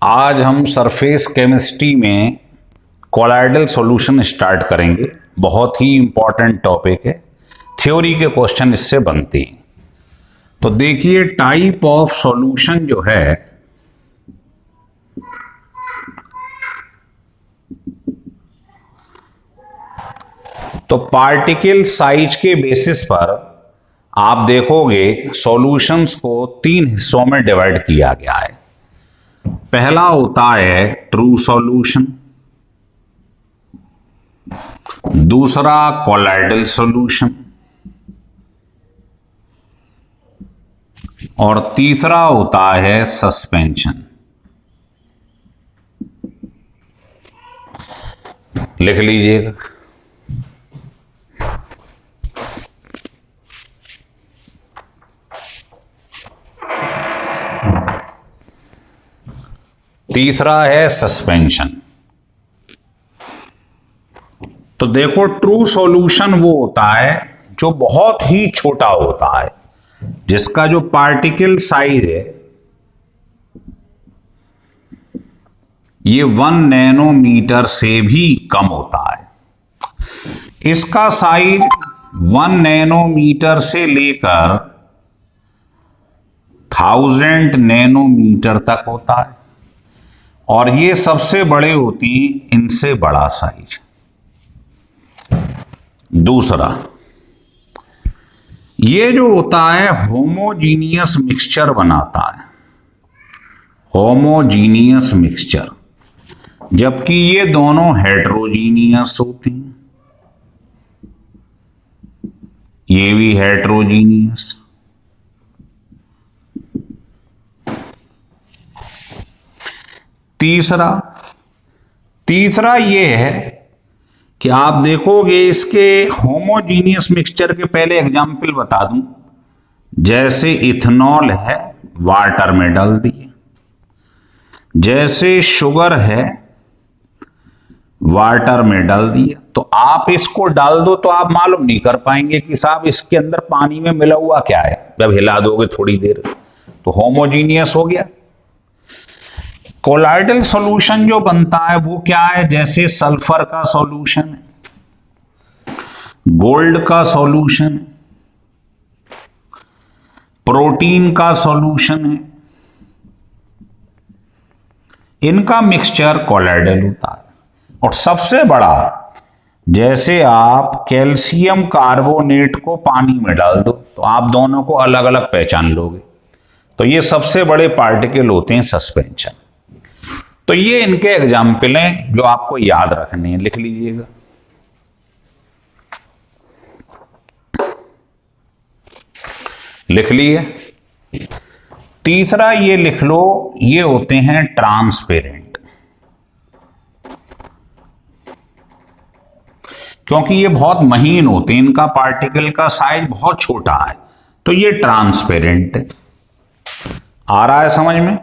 आज हम surface chemistry में कोलाइडल सॉल्यूशन स्टार्ट करेंगे। बहुत ही इंपॉर्टेंट टॉपिक है, थ्योरी के क्वेश्चन इससे बनते हैं। तो देखिए टाइप ऑफ सॉल्यूशन जो है तो पार्टिकल साइज के बेसिस पर आप देखोगे सॉल्यूशंस को 3 हिस्सों में डिवाइड किया गया है। पहला होता है ट्रू सॉल्यूशन, दूसरा कोलाइडल सॉल्यूशन और तीसरा होता है सस्पेंशन। लिख लीजिएगा। तीसरा है सस्पेंशन। तो देखो ट्रू सॉल्यूशन वो होता है जो बहुत ही छोटा होता है, जिसका जो पार्टिकल साइज है ये 1 नैनोमीटर से भी कम होता है। इसका साइज 1 नैनोमीटर से लेकर 1000 नैनोमीटर तक होता है और ये सबसे बड़े होती हैं इनसे बड़ा साइज। दूसरा, ये जो होता है होमोजीनियस मिक्सचर बनाता है, होमोजीनियस मिक्सचर, जबकि ये दोनों हेट्रोजीनियस होती हैं। ये भी हेट्रोजीनियस। तीसरा ये है कि आप देखोगे इसके होमोजीनियस मिक्सचर के पहले एग्जाम्पल बता दूं, जैसे इथेनॉल है वाटर में डाल दिए, जैसे शुगर है वाटर में डाल दिए। तो आप इसको डाल दो तो आप मालूम नहीं कर पाएंगे कि साहब इसके अंदर पानी में मिला हुआ क्या है। जब हिला दोगे थोड़ी देर तो होमोजीनियस हो गया। कोलाइडल सॉल्यूशन जो बनता है वो क्या है, जैसे सल्फर का सॉल्यूशन है, गोल्ड का सॉल्यूशन है, प्रोटीन का सॉल्यूशन है, इनका मिक्सचर कोलाइडल होता है। और सबसे बड़ा, जैसे आप कैल्शियम कार्बोनेट को पानी में डाल दो तो आप दोनों को अलग अलग पहचान लोगे। तो ये सबसे बड़े पार्टिकल होते हैं सस्पेंशन। तो ये इनके एग्जाम्पल हैं जो आपको याद रखने हैं, लिख लीजिएगा। लिख लिए। तीसरा ये लिख लो, ये होते हैं ट्रांसपेरेंट, क्योंकि ये बहुत महीन होते हैं, इनका पार्टिकल का साइज बहुत छोटा है, तो ये ट्रांसपेरेंट है। आ रहा है समझ में?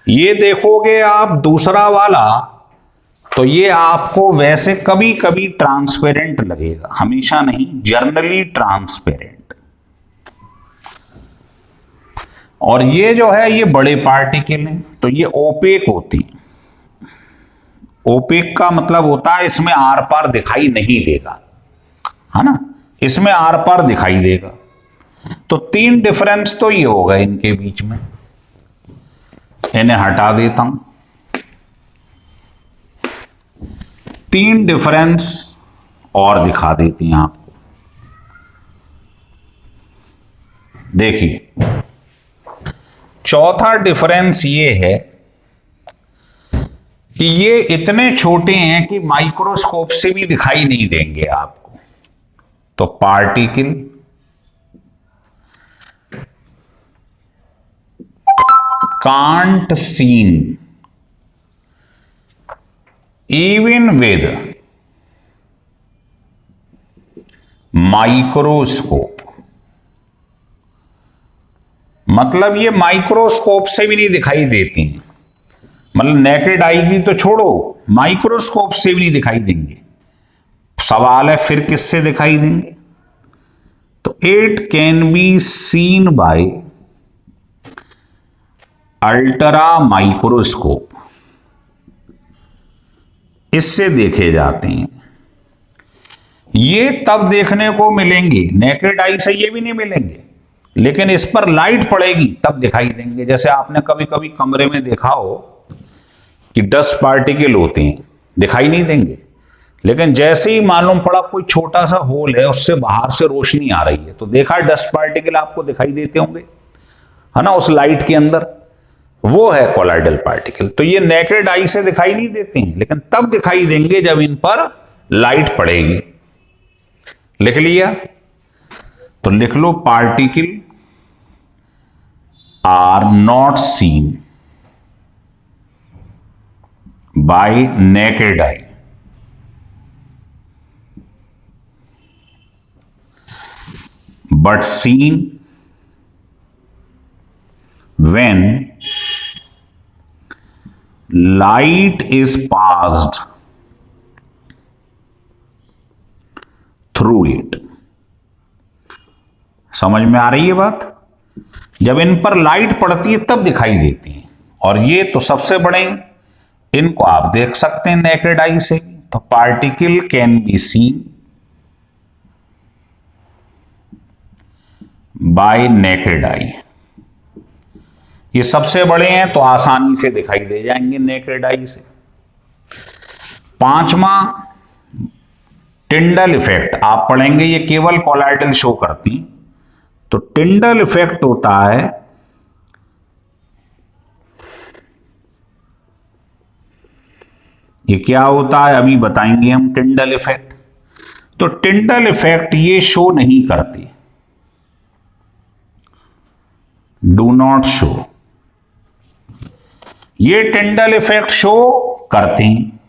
ये देखोगे आप दूसरा वाला तो ये आपको वैसे कभी कभी ट्रांसपेरेंट लगेगा, हमेशा नहीं, जनरली ट्रांसपेरेंट। और ये जो है ये बड़े पार्टिकल हैं तो ये ओपेक होती है। ओपेक का मतलब होता है इसमें आर पार दिखाई नहीं देगा, है ना, इसमें आर पार दिखाई देगा। तो 3 डिफरेंस तो ये होगा इनके बीच में। इन्हें हटा देता हूं। 3 डिफरेंस और दिखा देती हैं आपको। देखिए, चौथा डिफरेंस ये है कि ये इतने छोटे हैं कि माइक्रोस्कोप से भी दिखाई नहीं देंगे आपको। तो particle can't seen even with microscope। मतलब ये माइक्रोस्कोप से भी नहीं दिखाई देती हैं, मतलब नेकेड आई की तो छोड़ो, माइक्रोस्कोप से भी नहीं दिखाई देंगे। सवाल है फिर किससे दिखाई देंगे? तो it can be seen by ultramicroscope. इससे देखे जाते हैं। ये तब देखने को मिलेंगे, नेकेड आई से ये भी नहीं मिलेंगे, लेकिन इस पर लाइट पड़ेगी तब दिखाई देंगे। जैसे आपने कभी कभी कमरे में देखा हो कि डस्ट पार्टिकल होते हैं, दिखाई नहीं देंगे, लेकिन जैसे ही मालूम पड़ा कोई छोटा सा होल है, उससे बाहर से रोशनी आ रही है, तो देखा डस्ट पार्टिकल आपको दिखाई देते होंगे, है ना, उस लाइट के अंदर, वो है कोलाइडल पार्टिकल। तो ये नेकेड आई से दिखाई नहीं देते हैं, लेकिन तब दिखाई देंगे जब इन पर लाइट पड़ेगी। लिख लिया? तो लिख लो, particle are not seen by naked eye, but seen when light is passed through it। समझ में आ रही है बात? जब इन पर लाइट पड़ती है तब दिखाई देती है, और ये तो सबसे बड़े, इनको आप देख सकते हैं नेकेड आई से। तो particle can be seen by naked आई, ये सबसे बड़े हैं तो आसानी से दिखाई दे जाएंगे नेकेड आई से। पांचवा, टिंडल इफेक्ट आप पढ़ेंगे, ये केवल कोलाइडल शो करती। तो टिंडल इफेक्ट होता है, ये क्या होता है अभी बताएंगे हम। टिंडल इफेक्ट, तो टिंडल इफेक्ट ये शो नहीं करती, डू नॉट शो। ये टिंडल इफेक्ट शो करते हैं,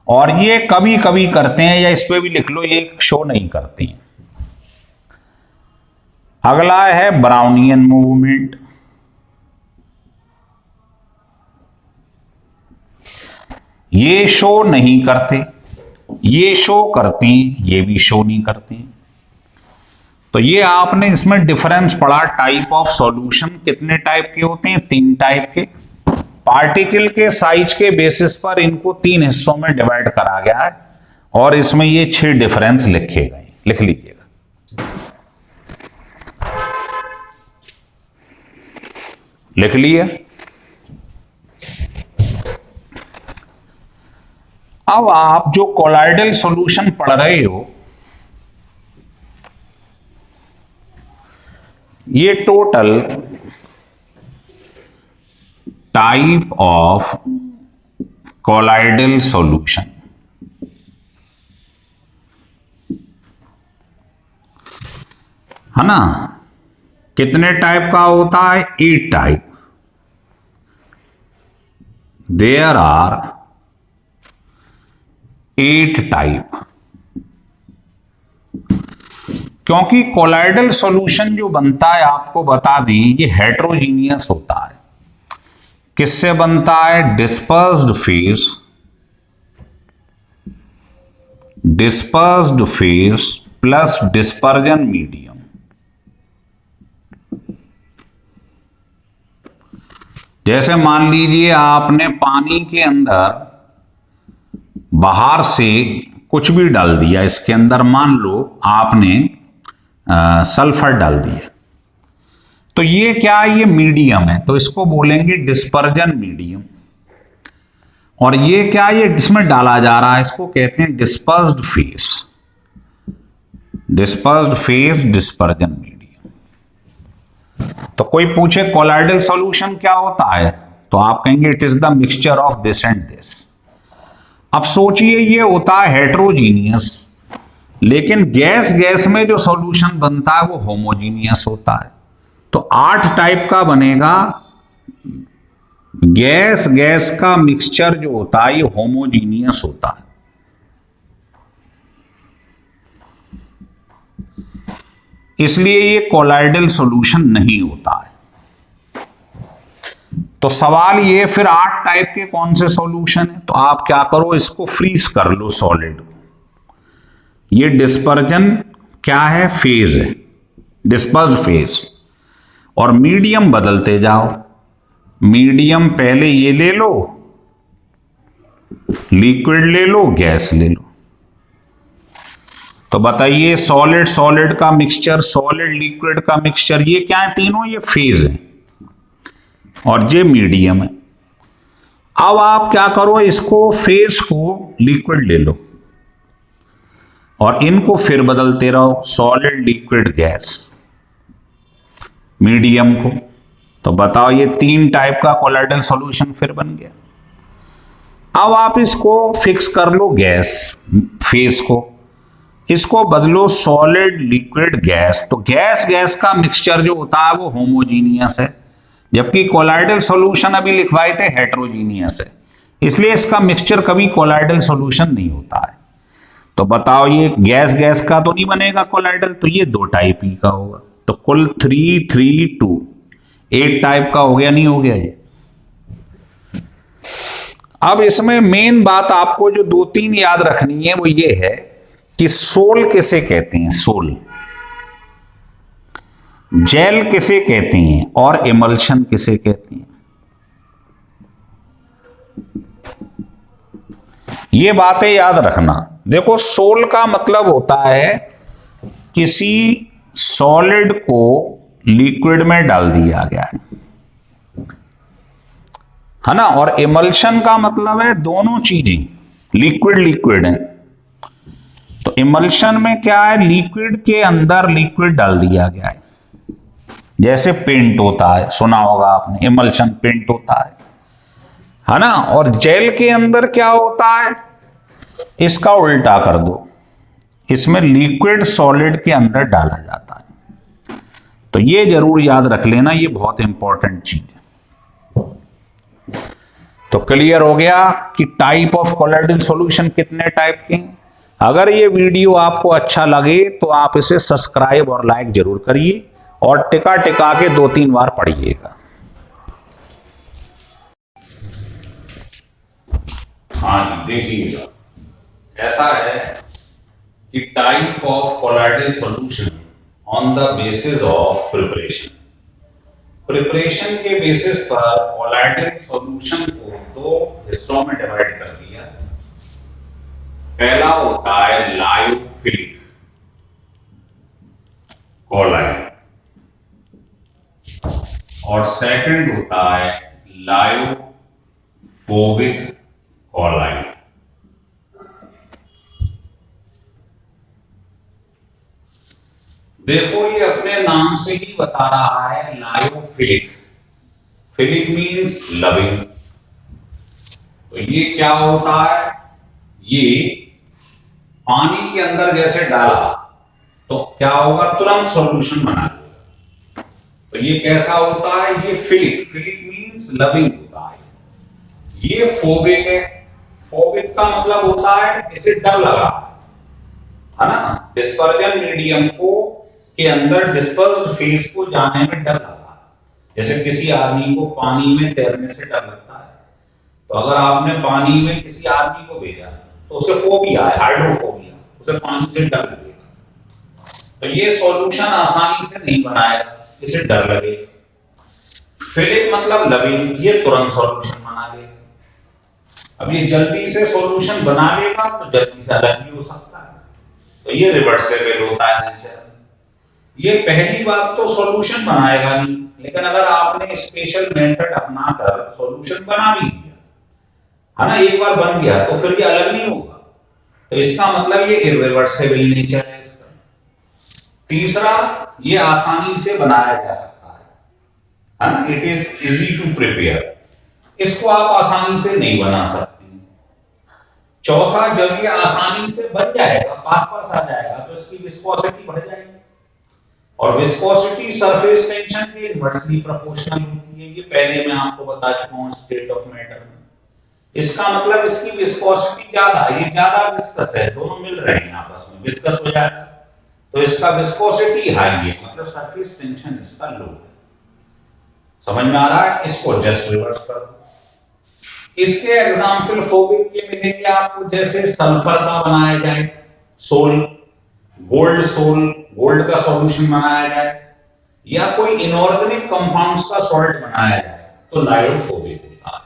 और ये कभी कभी करते हैं, या इस पे भी लिख लो, ये शो नहीं करते हैं। अगला है ब्राउनियन मूवमेंट, ये शो नहीं करते, ये शो करते हैं, ये भी शो नहीं करते हैं। तो ये आपने इसमें डिफरेंस पढ़ा, टाइप ऑफ सॉल्यूशन कितने टाइप के होते हैं, 3 टाइप के। पार्टिकल के साइज के बेसिस पर इनको 3 हिस्सों में डिवाइड करा गया है, और इसमें ये 6 डिफरेंस लिखे गए, लिख लीजिएगा। लिख लिए? अब आप जो कोलाइडल सॉल्यूशन पढ़ रहे हो, ये total type of colloidal solution, है ना, कितने टाइप का होता है, 8 टाइप। There are 8 type. क्योंकि कोलाइडल सॉल्यूशन जो बनता है, आपको बता दें, ये हेट्रोजीनियस होता है। किससे बनता है, dispersed phase plus dispersion medium. जैसे मान लीजिए आपने पानी के अंदर बाहर से कुछ भी डाल दिया, इसके अंदर मान लो आपने सल्फर डाल दिया, तो ये क्या है, ये मीडियम है, तो इसको बोलेंगे डिस्पर्जन मीडियम। और ये क्या, ये इसमें डाला जा रहा है, इसको कहते हैं डिस्पर्स्ड फेज डिस्पर्जन मीडियम। तो कोई पूछे कोलाइडल सॉल्यूशन क्या होता है, तो आप कहेंगे it is the mixture of this and this. अब सोचिए, ये होता है हेट्रोजीनियस, लेकिन गैस में जो सॉल्यूशन बनता है वो होमोजीनियस होता है। तो 8 टाइप का बनेगा। गैस का मिक्सचर जो होता है ये होमोजीनियस होता है। इसलिए ये कोलाइडल सॉल्यूशन नहीं होता है। तो सवाल ये, फिर 8 टाइप के कौन से सॉल्यूशन है, तो आप क्या करो, इसको फ्रीज कर लो सॉलिड को। ये डिस्पर्जन क्या है, फेज है, डिस्पर्स्ड फेज, और मीडियम बदलते जाओ। मीडियम पहले ये ले लो, लिक्विड ले लो, गैस ले लो। तो बताइए सॉलिड सॉलिड का मिक्सचर, सॉलिड लिक्विड का मिक्सचर, ये क्या है? तीनों ये फेज है और ये मीडियम है। अब आप क्या करो, इसको फेज को लिक्विड ले लो और इनको फिर बदलते रहो, सॉलिड लिक्विड गैस, मीडियम को। तो बताओ ये 3 टाइप का कोलाइडल सॉल्यूशन फिर बन गया। अब आप इसको फिक्स कर लो गैस फेज को, इसको बदलो सॉलिड लिक्विड गैस। तो गैस गैस का मिक्सचर जो होता है वो होमोजीनियस है, जबकि कोलाइडल सॉल्यूशन अभी लिखवाए थे हेट्रोजीनियस है, इसलिए इसका मिक्सचर कभी कोलाइडल सॉल्यूशन नहीं होता है। तो बताओ ये गैस गैस का तो नहीं बनेगा कोलाइडल, तो ये 2 टाइप ही का होगा। तो कुल 3 3 2 8 टाइप का हो गया, नहीं हो गया ये? अब इसमें मेन बात आपको जो 2-3 याद रखनी है वो ये है कि सोल किसे कहते हैं, सोल, जेल किसे कहते हैं और इमल्शन किसे कहते हैं, ये बातें याद रखना। देखो सोल का मतलब होता है किसी सॉलिड को लिक्विड में डाल दिया गया है ना, और इमल्शन का मतलब है दोनों चीजें लिक्विड लिक्विड है। तो इमल्शन में क्या है, लिक्विड के अंदर लिक्विड डाल दिया गया है, जैसे पेंट होता है, सुना होगा आपने, इमल्शन पेंट होता है ना। और जेल के अंदर क्या होता है, इसका उल्टा कर दो, इसमें लिक्विड सॉलिड के अंदर डाला जाता है। तो ये जरूर याद रख लेना, ये बहुत इंपॉर्टेंट चीज है। तो क्लियर हो गया कि टाइप ऑफ कोलाइडल सॉल्यूशन कितने टाइप के हैं। अगर ये वीडियो आपको अच्छा लगे तो आप इसे सब्सक्राइब और लाइक जरूर करिए और टिका टिका के 2-3 बार पढ़िएगा। हाँ देखिएगा, ऐसा है कि type of colloidal solution on the basis of preparation. Preparation के बेसिस पर कोलाइडल सॉल्यूशन को 2 हिस्सों में डिवाइड कर दिया। पहला होता है लायोफिलिक कोलाइड और सेकंड होता है लायोफोबिक कोलाइड। देखो ये अपने नाम से ही बता रहा है लायोफिलिक, फिलिक मीन्स लविंग। तो ये क्या होता है, ये पानी के अंदर जैसे डाला तो क्या होगा, तुरंत सॉल्यूशन बना लेगा। तो ये कैसा होता है, ये फिलिक, फिलिक मीन्स लविंग होता है। ये फोबिक है, फोबिक का मतलब होता है इसे डर लगा है ना, डिस्पर्जन मीडियम को के अंदर डिस्पर्स्ड फेज को जाने में डर लगा। जैसे किसी आदमी को पानी में तैरने से डर लगता है, तो अगर आपने पानी में किसी आदमी को भेजा तो उसे फोबिया है, हाइड्रोफोबिया, उसे पानी से डर लगेगा। तो ये सॉल्यूशन आसानी से नहीं बनाएगा, इसे डर लगेगा। फिलिक मतलब लविंग, ये तुरंत सॉल्यूशन बना लेगा। अब ये जल्दी से सॉल्यूशन बना लेगा तो जल्दी से अलग भी हो सकता है, तो ये रिवर्सेबल होता है नेचर। ये पहली बात तो सॉल्यूशन बनाएगा नहीं, लेकिन अगर आपने स्पेशल मेथड अपनाकर सॉल्यूशन बना भी दिया है ना, एक बार बन गया तो फिर ये अलग नहीं होगा, तो इसका मतलब ये इरिवर्सिबल नेचर है इसका। तीसरा, ये आसानी से बनाया जा सकता है ना, it is easy to prepare, इसको आप आसानी से नहीं बना सकते। चौथा, जब ये आसानी से बन जाएगा, पास पास आ जाएगा, तो इसकी विस्कोसिटी बढ़ जाएगी, और विस्कोसिटी सरफेस टेंशन के इनवर्सली प्रोपोर्शनल होती है। ये पहले मैं आपको बता चुका हूं स्टेट ऑफ मैटर में। इसका मतलब इसकी विस्कोसिटी ज्यादा, ये ज्यादा विस्कस है, दोनों मिल रहे हैं आपस में, विस्कस हो जाएगा, तो इसका विस्कोसिटी हाई है, मतलब सरफेस टेंशन इसका लो है। समझ में आ रहा है? इसको जस्ट रिवर्स कर दो। इसके एग्जांपल फोबिक के मिलेंगे आपको, जैसे सल्फर का बनाया जाए सोल, गोल्ड सोल, गोल्ड का सॉल्यूशन बनाया जाए, या कोई इनऑर्गेनिक कंपाउंड्स का सॉल्ट बनाया जाए, तो लायोफोबिक होता है।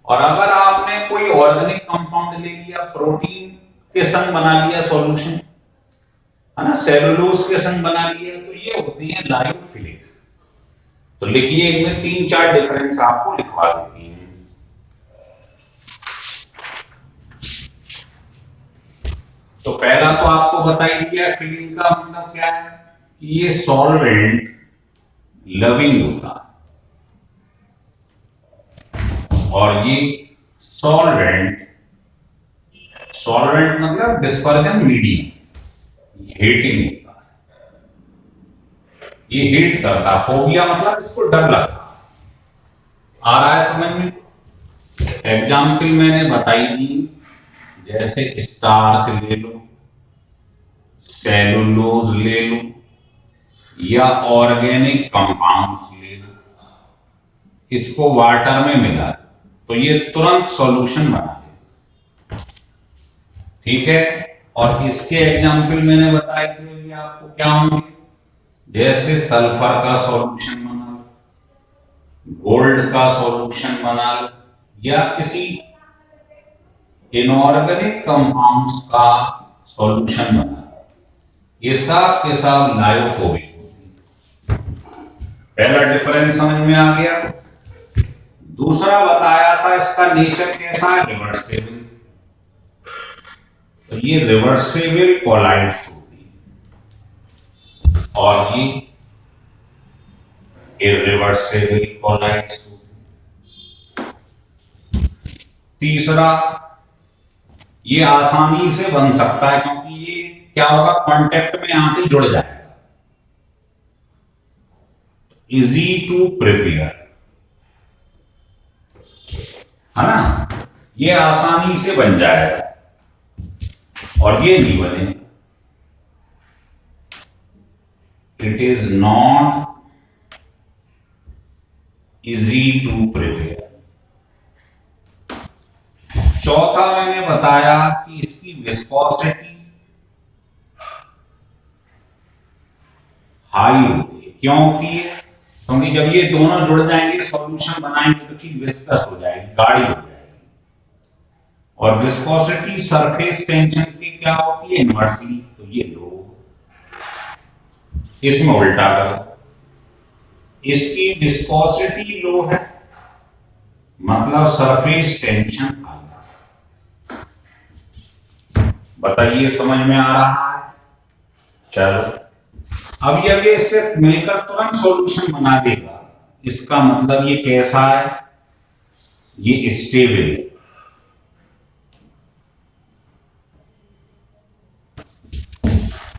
और अगर आपने कोई ऑर्गेनिक कंपाउंड ले लिया, प्रोटीन के संग बना लिया सॉल्यूशन, है ना, सेलुलोज के संग बना लिया, तो ये होती है लायोफिलिक। तो लिखिए, इनमें 3-4 डिफरेंस आपको लिखवा देती हैं। तो पहला तो आपको बता ही दिया, फिलिंग का मतलब क्या है कि ये सॉल्वेंट लविंग होता है, और ये सॉल्वेंट मतलब डिस्पर्जन मीडियम, हीटिंग होता है, ये हीट करता है। फोबिया मतलब इसको डर लगता है। आ रहा है समझ में? एग्जाम्पल मैंने बताई दी, जैसे स्टार्च ले लो, सेलुलोज ले लो, या ऑर्गेनिक कंपाउंड्स ले लो, इसको वाटर में मिला तो ये तुरंत सॉल्यूशन बना दे। ठीक है, और इसके एग्जाम्पल मैंने बताए थे ये आपको क्या होंगे, जैसे सल्फर का सॉल्यूशन बना लो, गोल्ड का सॉल्यूशन बना लो, या किसी इनऑर्गेनिक कंपाउंड्स का सॉल्यूशन बना लो, ये सब के सब लायोफोबिक होती है। पहला डिफरेंस समझ में आ गया। दूसरा बताया था इसका नेचर कैसा है, रिवर्सिबल। तो ये रिवर्सिबल कोलाइड्स होती है, और ये इरिवर्सिबल कोलाइड्स होती है। तीसरा, ये आसानी से बन सकता है, क्योंकि ये क्या होगा, कांटेक्ट में आते ही जुड़ जाएगा, इजी टू प्रिपेयर, है ना, ये आसानी से बन जाएगा, और ये नहीं बनेगा, it is not easy to prepare. चौथा मैंने बताया कि इसकी विस्कोसिटी हाई होती है। क्यों होती है? क्योंकि जब ये दोनों जुड़ जाएंगे, सॉल्यूशन बनाएंगे, तो चीज विस्कस हो जाएगी, गाढ़ी हो जाएगी। और विस्कोसिटी सरफेस टेंशन की क्या होती है, इनवर्सली, तो ये लो। इसमें उल्टा करो, इसकी विस्कोसिटी लो है, मतलब सरफेस टेंशन हाई। बताइए, समझ में आ रहा है? चलो, अब ये इससे मिलकर तुरंत सॉल्यूशन बना देगा, इसका मतलब ये कैसा है, ये स्टेबल,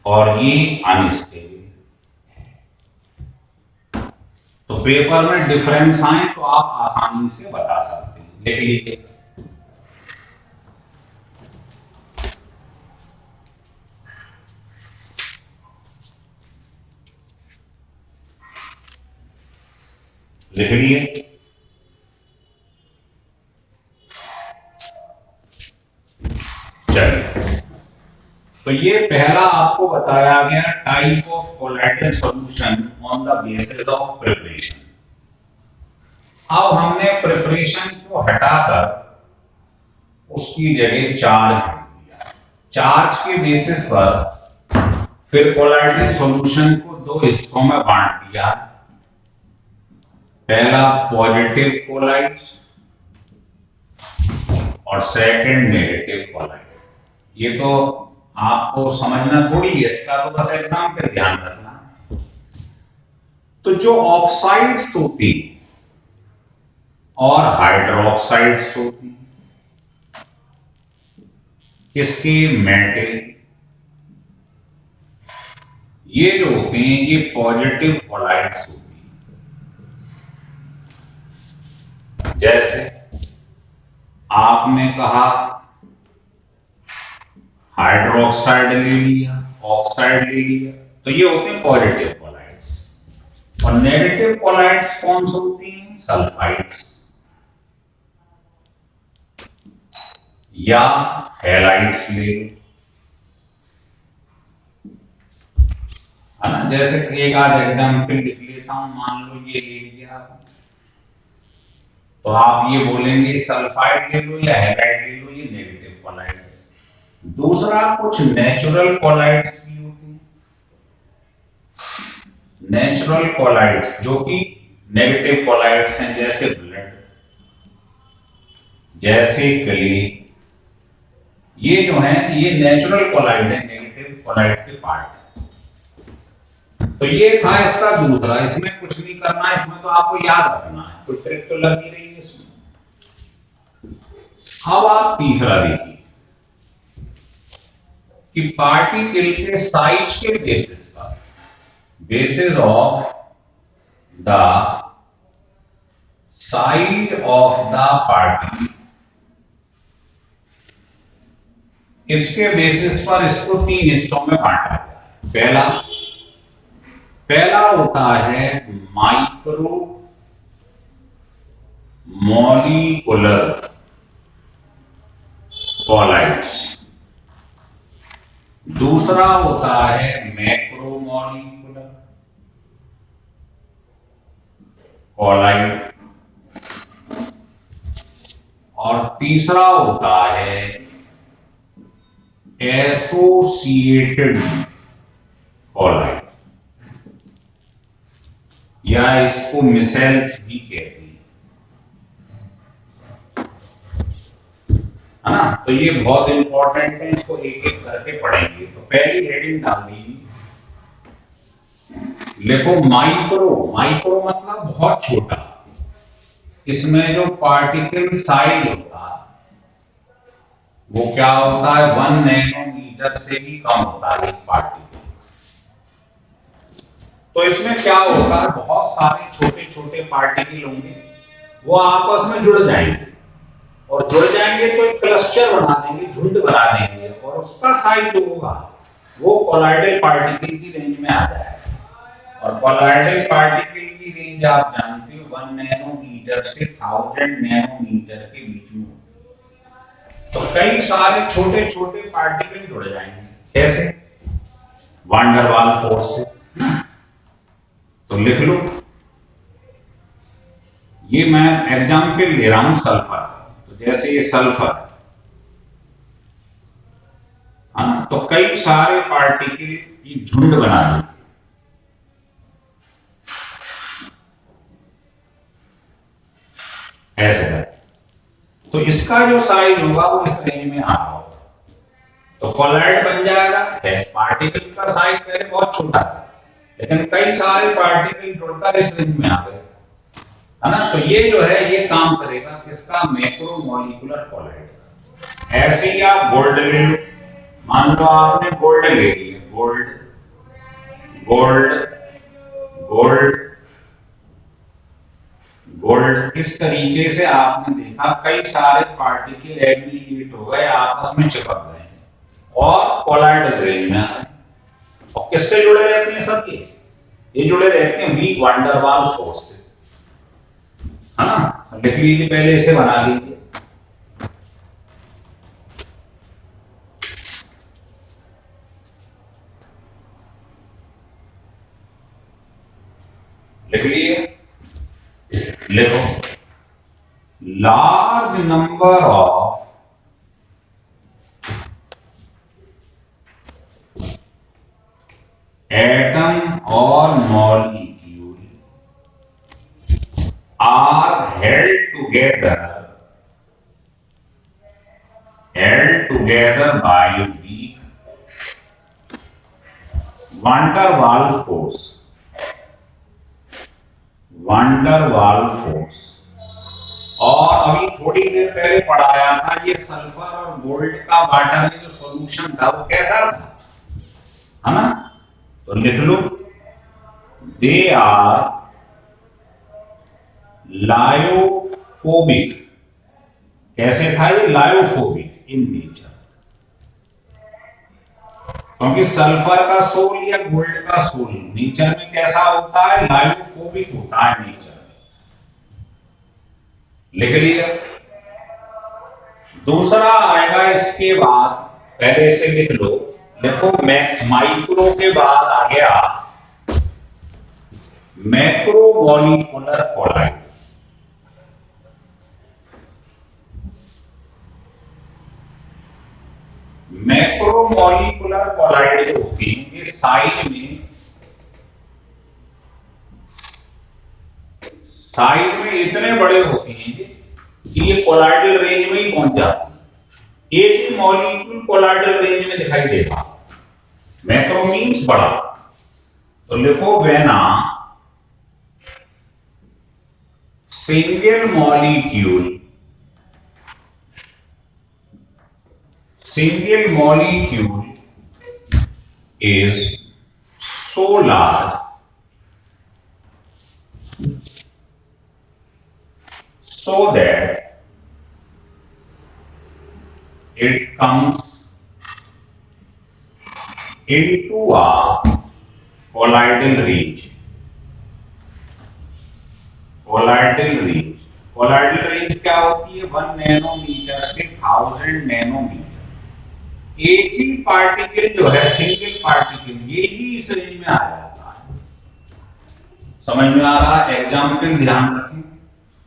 और ये अनस्टेबल। तो पेपर में डिफरेंस आए तो आप आसानी से बता सकते हैं, लिख लीजिए। लिख लिए? चलिए, तो ये पहला आपको बताया गया type of colloidal solution on the basis of preparation. अब हमने प्रिपरेशन को हटाकर उसकी जगह चार्ज दिया। चार्ज के बेसिस पर फिर कोलाइडल सॉल्यूशन को दो हिस्सों में बांट दिया। पहला पॉजिटिव कोलाइड और सेकंड नेगेटिव कोलाइड। ये तो आपको समझना थोड़ी है, इसका तो बस एग्जाम पे ध्यान रखना। तो जो ऑक्साइड्स होती और हाइड्रोक्साइड्स होती, किसकी, मेटल, ये जो होते हैं ये पॉजिटिव कोलाइड्स होती हैं। जैसे आपने कहा हाइड्रोक्साइड ले लिया, ऑक्साइड ले लिया, तो ये होते हैं पॉजिटिव कोलाइड्स। और नेगेटिव कोलाइड्स कौन सी होती हैं, सल्फाइड्स या हैलाइड्स ले लो, है ना। जैसे एक आध एग्जाम्पल लिख लेता हूं, मान लो ये ले लिया तो आप ये बोलेंगे सल्फाइड ले लो या हैलाइड ले लो, ये नेगेटिव कोलाइड है। दूसरा, कुछ नेचुरल कोलाइड्स भी होती हैं, नेचुरल कोलाइड्स जो कि नेगेटिव कोलाइड्स हैं, जैसे ब्लड, जैसे क्ले, ये जो है ये नेचुरल कोलाइड है, नेगेटिव कोलाइड के पार्ट है। तो ये था इसका दूसरा, इसमें कुछ नहीं करना है, इसमें तो आपको याद रखना है, कोई ट्रिक तो लगी रही है इसमें। अब आप तीसरा देखिए कि पार्टिकल के साइज के बेसिस पर, basis of the size of the particle, इसके बेसिस पर इसको 3 हिस्सों में बांटा गया है। पहला होता है माइक्रो मॉलिक्यूलर कोलाइड्स, दूसरा होता है मैक्रो मॉलिक्यूलर कोलाइड, और तीसरा होता है एसोसिएटेड कोलाइड, या इसको मिसेल्स भी कहते हैं, है ना। तो ये बहुत इंपॉर्टेंट है, इसको एक एक करके पढ़ेंगे। तो पहली हेडिंग डाल दीजिए, लिखो माइक्रो, माइक्रो मतलब बहुत छोटा, इसमें जो पार्टिकल साइज होता है वो क्या होता है, 1 नैनोमीटर से भी कम होता है एक पार्टिकल। तो इसमें क्या होगा, बहुत सारे छोटे छोटे पार्टिकल होंगे, वो आपस में जुड़ जाएंगे, और जुड़ जाएंगे तो एक क्लस्टर बना देंगे, झुंड बना देंगे, और उसका साइज जो होगा वो कोलाइडल पार्टिकल की रेंज में आ जाएगा। और कोलाइडल पार्टिकल की रेंज आप जानते हो 1 नैनोमीटर से 1000 नैनोमीटर के बीच में होती है। तो कई सारे छोटे छोटे पार्टिकल जुड़ जाएंगे, कैसे, वान डर वाल फोर्स से। तो लिख लो, ये मैं एग्जाम्पल ले रहा हूं सल्फर। तो जैसे ये सल्फर है ना, तो कई सारे पार्टिकल की झुंड बना देंगे, ऐसे है। तो इसका जो साइज होगा वो इस रेंज में आ रहा होगा, तो कोलाइड बन जाएगा। पार्टिकल का साइज पहले बहुत छोटा था, लेकिन कई सारे पार्टिकल जुड़कर इस रेंज में आ गए, है ना। तो ये जो है ये काम करेगा किसका, मैक्रो मॉलिक्यूलर कोलाइड। ऐसे ही आप गोल्ड ले लो, मान लो आपने गोल्ड ले लिया, गोल्ड गोल्ड गोल्ड गोल्ड, इस तरीके से आपने देखा कई सारे पार्टिकल एग्रीगेट हो गए, आपस में चिपक गए और कोलाइड रेंज में आ गए। और किससे जुड़े रहते हैं सब ये जुड़े रहते हैं वीक वान डर वाल फोर्स से, है ना। लिख लीजिए, पहले इसे बना लीजिए, लिख लीजिए, लिखो, लार्ज नंबर ऑफ एटम और molecule are held together by weak van der Waals force, और अभी थोड़ी देर पहले पढ़ाया था ये सल्फर और गोल्ड का वाटर में जो सॉल्यूशन था वो कैसा था, है ना। तो लिख लो, दे आर लायोफोबिक। कैसे था ये, लायोफोबिक इन नेचर, क्योंकि सल्फर का सोल या गोल्ड का सोल नेचर में कैसा होता है, लायोफोबिक होता है नेचर में। लिख लिया। दूसरा आएगा इसके बाद, पहले इसे लिख लो, देखो माइक्रो के बाद आ गया macromolecular colloid. Macromolecular colloid जो होती है ये साइज में इतने बड़े होते हैं कि ये कोलाइडल रेंज में ही पहुंच जाते हैं। एक ही मॉलिक्यूल कोलाइडल रेंज में दिखाई देगा। मैक्रो मीन्स बड़ा, तो लिखो vena single molecule is so large so that it comes into a colloidal range. Colloidal range क्या होती है? 1 नैनोमीटर से 1000 नैनोमीटर। एक ही पार्टिकल जो है, सिंगल पार्टिकल, ये ही इस रेंज में आ जाता है। समझ में आ रहा है? एग्जाम्पल ध्यान रखें,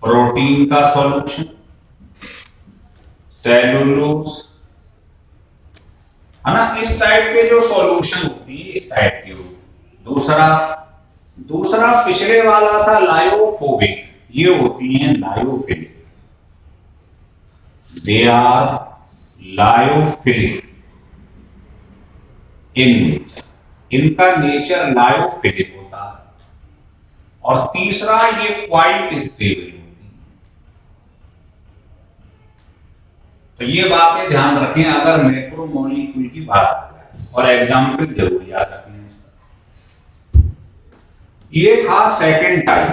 प्रोटीन का सॉल्यूशन, सेलुलोज, है ना, इस टाइप के जो सॉल्यूशन होती है, इस टाइप की होती। दूसरा पिछले वाला था लायोफोबिक, ये होती हैं lyophilic. They are lyophilic in nature, इनका नेचर लायोफिलिक होता है। और तीसरा ये क्वाइट स्टेबल होती है। तो ये बातें ध्यान रखें अगर मैक्रोमोलिक्यूल की बात आ जाए, और एग्जाम्पल जरूर याद रखें। ये था सेकंड टाइप।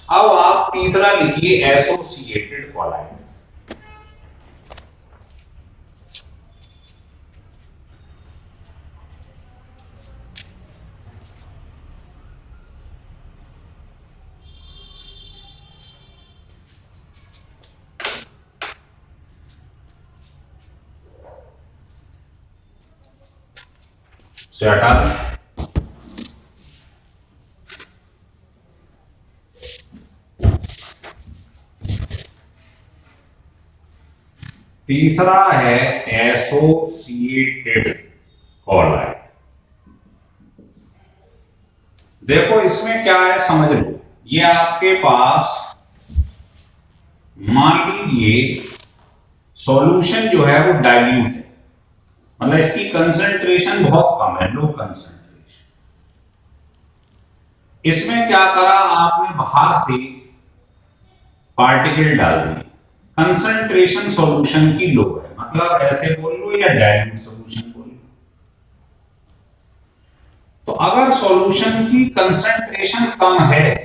अब आप तीसरा लिखिए, एसोसिएटेड कोलाइड। से हटा दें। तीसरा है एसोसिएटेड कोलाइड। देखो इसमें क्या है समझ लो। ये आपके पास मान लीजिए सॉल्यूशन जो है वो डाइल्यूट है, मतलब इसकी कंसंट्रेशन बहुत कम है, लो कंसंट्रेशन। इसमें क्या करा आपने, बाहर से पार्टिकल डाल दिए, कंसंट्रेशन सॉल्यूशन की लो है, मतलब ऐसे बोल लो या डाइल्यूट सॉल्यूशन बोल लो। तो अगर सॉल्यूशन की कंसंट्रेशन कम है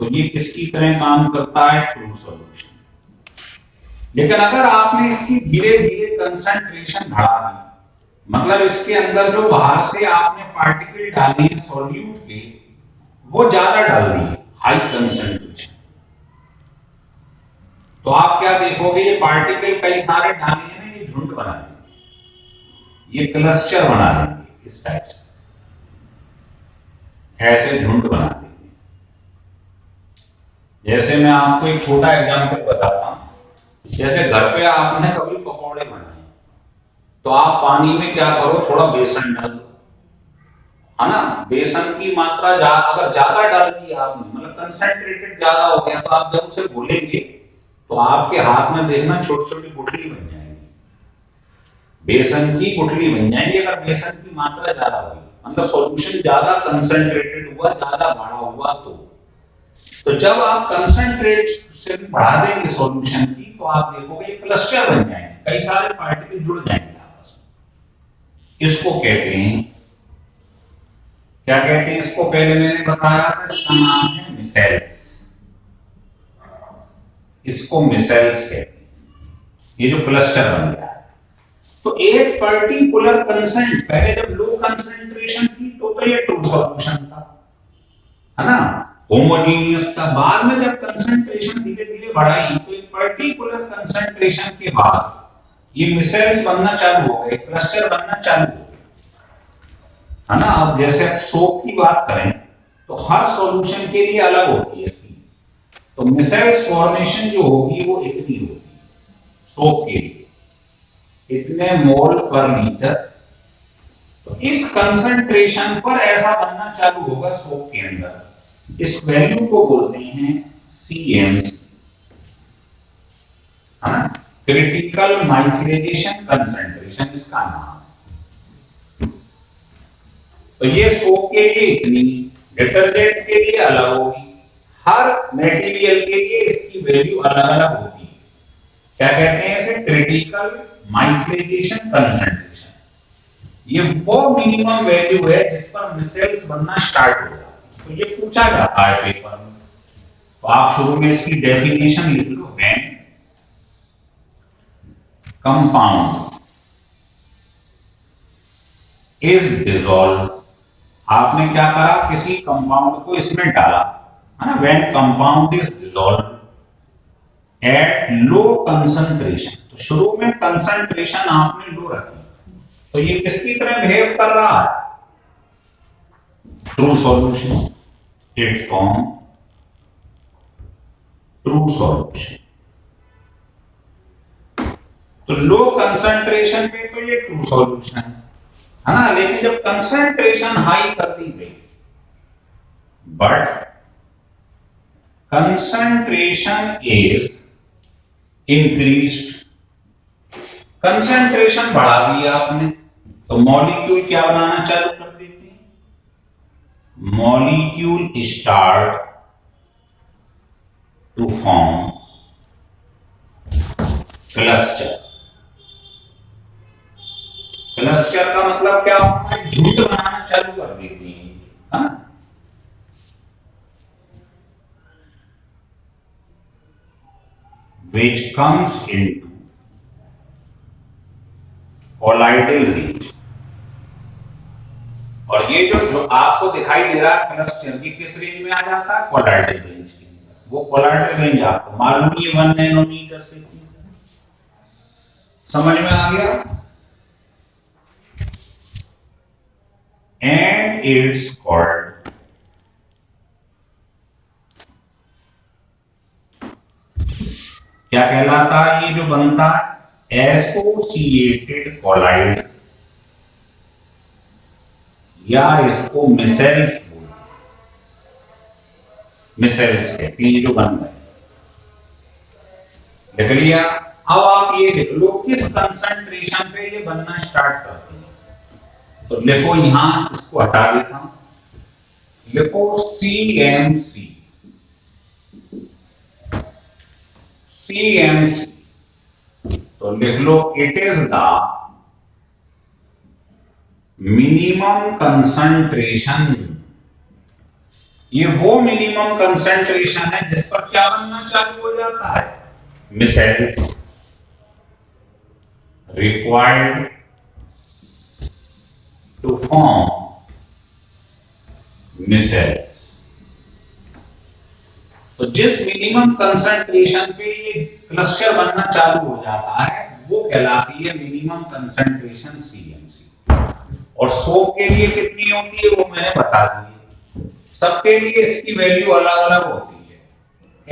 तो ये किसकी तरह काम करता है, ट्रू सॉल्यूशन। लेकिन अगर आपने इसकी धीरे धीरे कंसंट्रेशन बढ़ा दी, मतलब इसके अंदर जो बाहर से आपने पार्टिकल डाले हैं सॉल्यूट के, वो ज्यादा डाल दिए, हाई कंसंट्रेशन, तो आप क्या देखोगे, ये पार्टिकल कई सारे डाले हैं ना, ये झुंड बना लेंगे, ये क्लस्टर बना लेंगे, इस टाइप से ऐसे झुंड बना लेंगे। जैसे मैं आपको एक छोटा एग्जांपल बताता हूं। जैसे घर पे आपने कभी पकौड़े बनाए, तो आप पानी में क्या करो, थोड़ा बेसन डाल दो, है ना। बेसन की मात्रा अगर ज्यादा डाल दी आपने, मतलब कंसंट्रेटेड ज्यादा हो गया, तो आप जब उसे घोलेंगे तो आपके हाथ में देखना छोटी छोटी गुठली बन जाएंगी, बेसन की गुठली बन जाएंगी। अगर बेसन की मात्रा ज्यादा हुई, मतलब सॉल्यूशन ज्यादा कंसंट्रेटेड हुआ, ज्यादा गाढ़ा हुआ, तो जब आप कंसंट्रेशन बढ़ा देंगे सॉल्यूशन की, तो आप देखोगे क्लस्टर बन जाएंगे, कई सारे पार्टिकल जुड़ जाएंगे आपस में। इसको कहते हैं, क्या कहते हैं इसको, पहले मैंने बताया था, इसका नाम है मिसेल्स। इसको मिसेल्स कहते हैं, ये जो क्लस्टर बन गया है। तो एक पर्टिकुलर कंसेंट, पहले जब लो कंसंट्रेशन थी तो ये ट्रू सॉल्यूशन था, है ना, होमोजेनियस था। बाद में जब कंसंट्रेशन धीरे धीरे बढ़ाई, तो एक पर्टिकुलर कंसंट्रेशन के बाद ये मिसेल्स बनना चालू हो गए, क्लस्टर बनना चालू हो गए, है ना। अब जैसे सोप की बात करें तो हर सॉल्यूशन के लिए अलग होती है इसकी, तो मिसेल्स फॉर्मेशन जो होगी वो इतनी होगी सोप के लिए, इतने मोल पर लीटर तो इस कंसंट्रेशन पर ऐसा बनना चालू होगा सोप के अंदर। इस वैल्यू को बोलते हैं CMC, है ना, क्रिटिकल माइसराइजेशन कंसंट्रेशन इसका नाम। तो ये सोप के लिए इतनी, डिटर्जेंट के लिए अलग होगी, हर मटेरियल के लिए इसकी वैल्यू अलग अलग होती है। क्या कहते हैं इसे? Critical micellization concentration. ये वो मिनिमम वैल्यू है जिस पर मिसेल्स बनना स्टार्ट हो जाता है। तो ये पूछा जाता है पेपर में, तो आप शुरू में इसकी डेफिनेशन लिख लो। व्हेन कंपाउंड इज डिसॉल्व, आपने क्या करा, किसी कंपाउंड को इसमें डाला, है ना। When compound is dissolve at low concentration, तो शुरू में कंसंट्रेशन आपने लो रखी, तो ये किसकी तरह बिहेव कर रहा है? True solution, it form true solution. तो लो कंसंट्रेशन पे तो ये ट्रू सॉल्यूशन है ना, लेकिन जब कंसंट्रेशन हाई कर दी गई, but concentration is increased, concentration बढ़ा दिया आपने, तो मॉलिक्यूल क्या बनाना चालू कर देते हैं? Molecule start to form cluster. Cluster का मतलब क्या होता है? झुंड बनाना चालू कर देती है, है ना। which comes into colloidal range। और ये जो आपको दिखाई दे रहा है क्लस्टर, ये किस रेंज में आ जाता है? कोलॉइडल रेंज के अंदर। वो कोलॉइडल रेंज आपको मालूम ही 1 नैनोमीटर से, समझ में आ गया? एंड इट्स कॉल्ड क्या कहलाता है? ये जो बनता है एसोसिएटेड कोलाइड, या इसको मिसेल्स बोलते हैं। मिसेल्स कहते हैं ये जो बन रहे, लिख लिया। अब आप ये लिख लो किस कंसंट्रेशन पे ये बनना स्टार्ट करते हैं। तो लिखो, यहां इसको हटा देता हूं, लिखो CMC। CMC तो लिख लो, it is the minimum concentration. ये वो मिनिमम कंसंट्रेशन है जिस पर क्या बनना चालू हो जाता है? Micelles required to form micelles. तो जिस मिनिमम कंसंट्रेशन पे ये क्लस्टर बनना चालू हो जाता है वो कहलाती है मिनिमम कंसंट्रेशन CMC। और सोप के लिए कितनी होती है वो मैंने बता दी, सबके लिए इसकी वैल्यू अलग अलग होती है।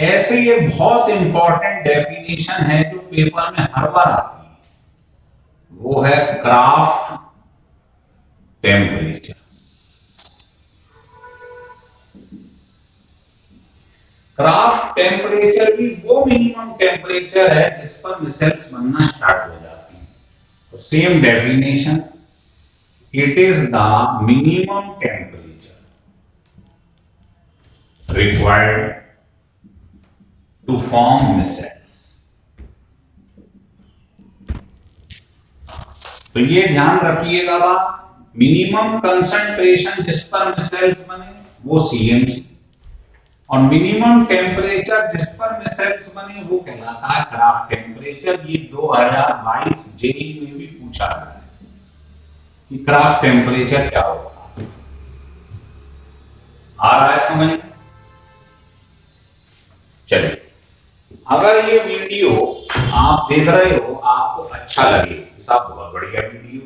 ऐसे ये बहुत इंपॉर्टेंट डेफिनेशन है जो पेपर में हर बार आती है, वो है क्राफ्ट टेम्परेचर। क्राफ्ट टेम्परेचर भी वो मिनिमम टेम्परेचर है जिस पर मिसेल्स बनना स्टार्ट हो जाती है। तो same definition, it is the minimum temperature required to form micelles. तो ये ध्यान रखिएगा बात, मिनिमम कंसंट्रेशन जिस पर मिसेल्स बने वो CMC, और मिनिमम टेम्परेचर जिस पर मिसेल्स बने वो कहलाता है क्राफ्ट टेम्परेचर। ये 2022 जेईई में भी पूछा गया है कि क्राफ्ट टेम्परेचर क्या होगा। आ रहा है समझ में? चलिए, अगर ये वीडियो आप देख रहे हो, आपको अच्छा लगे, सब बहुत बढ़िया वीडियो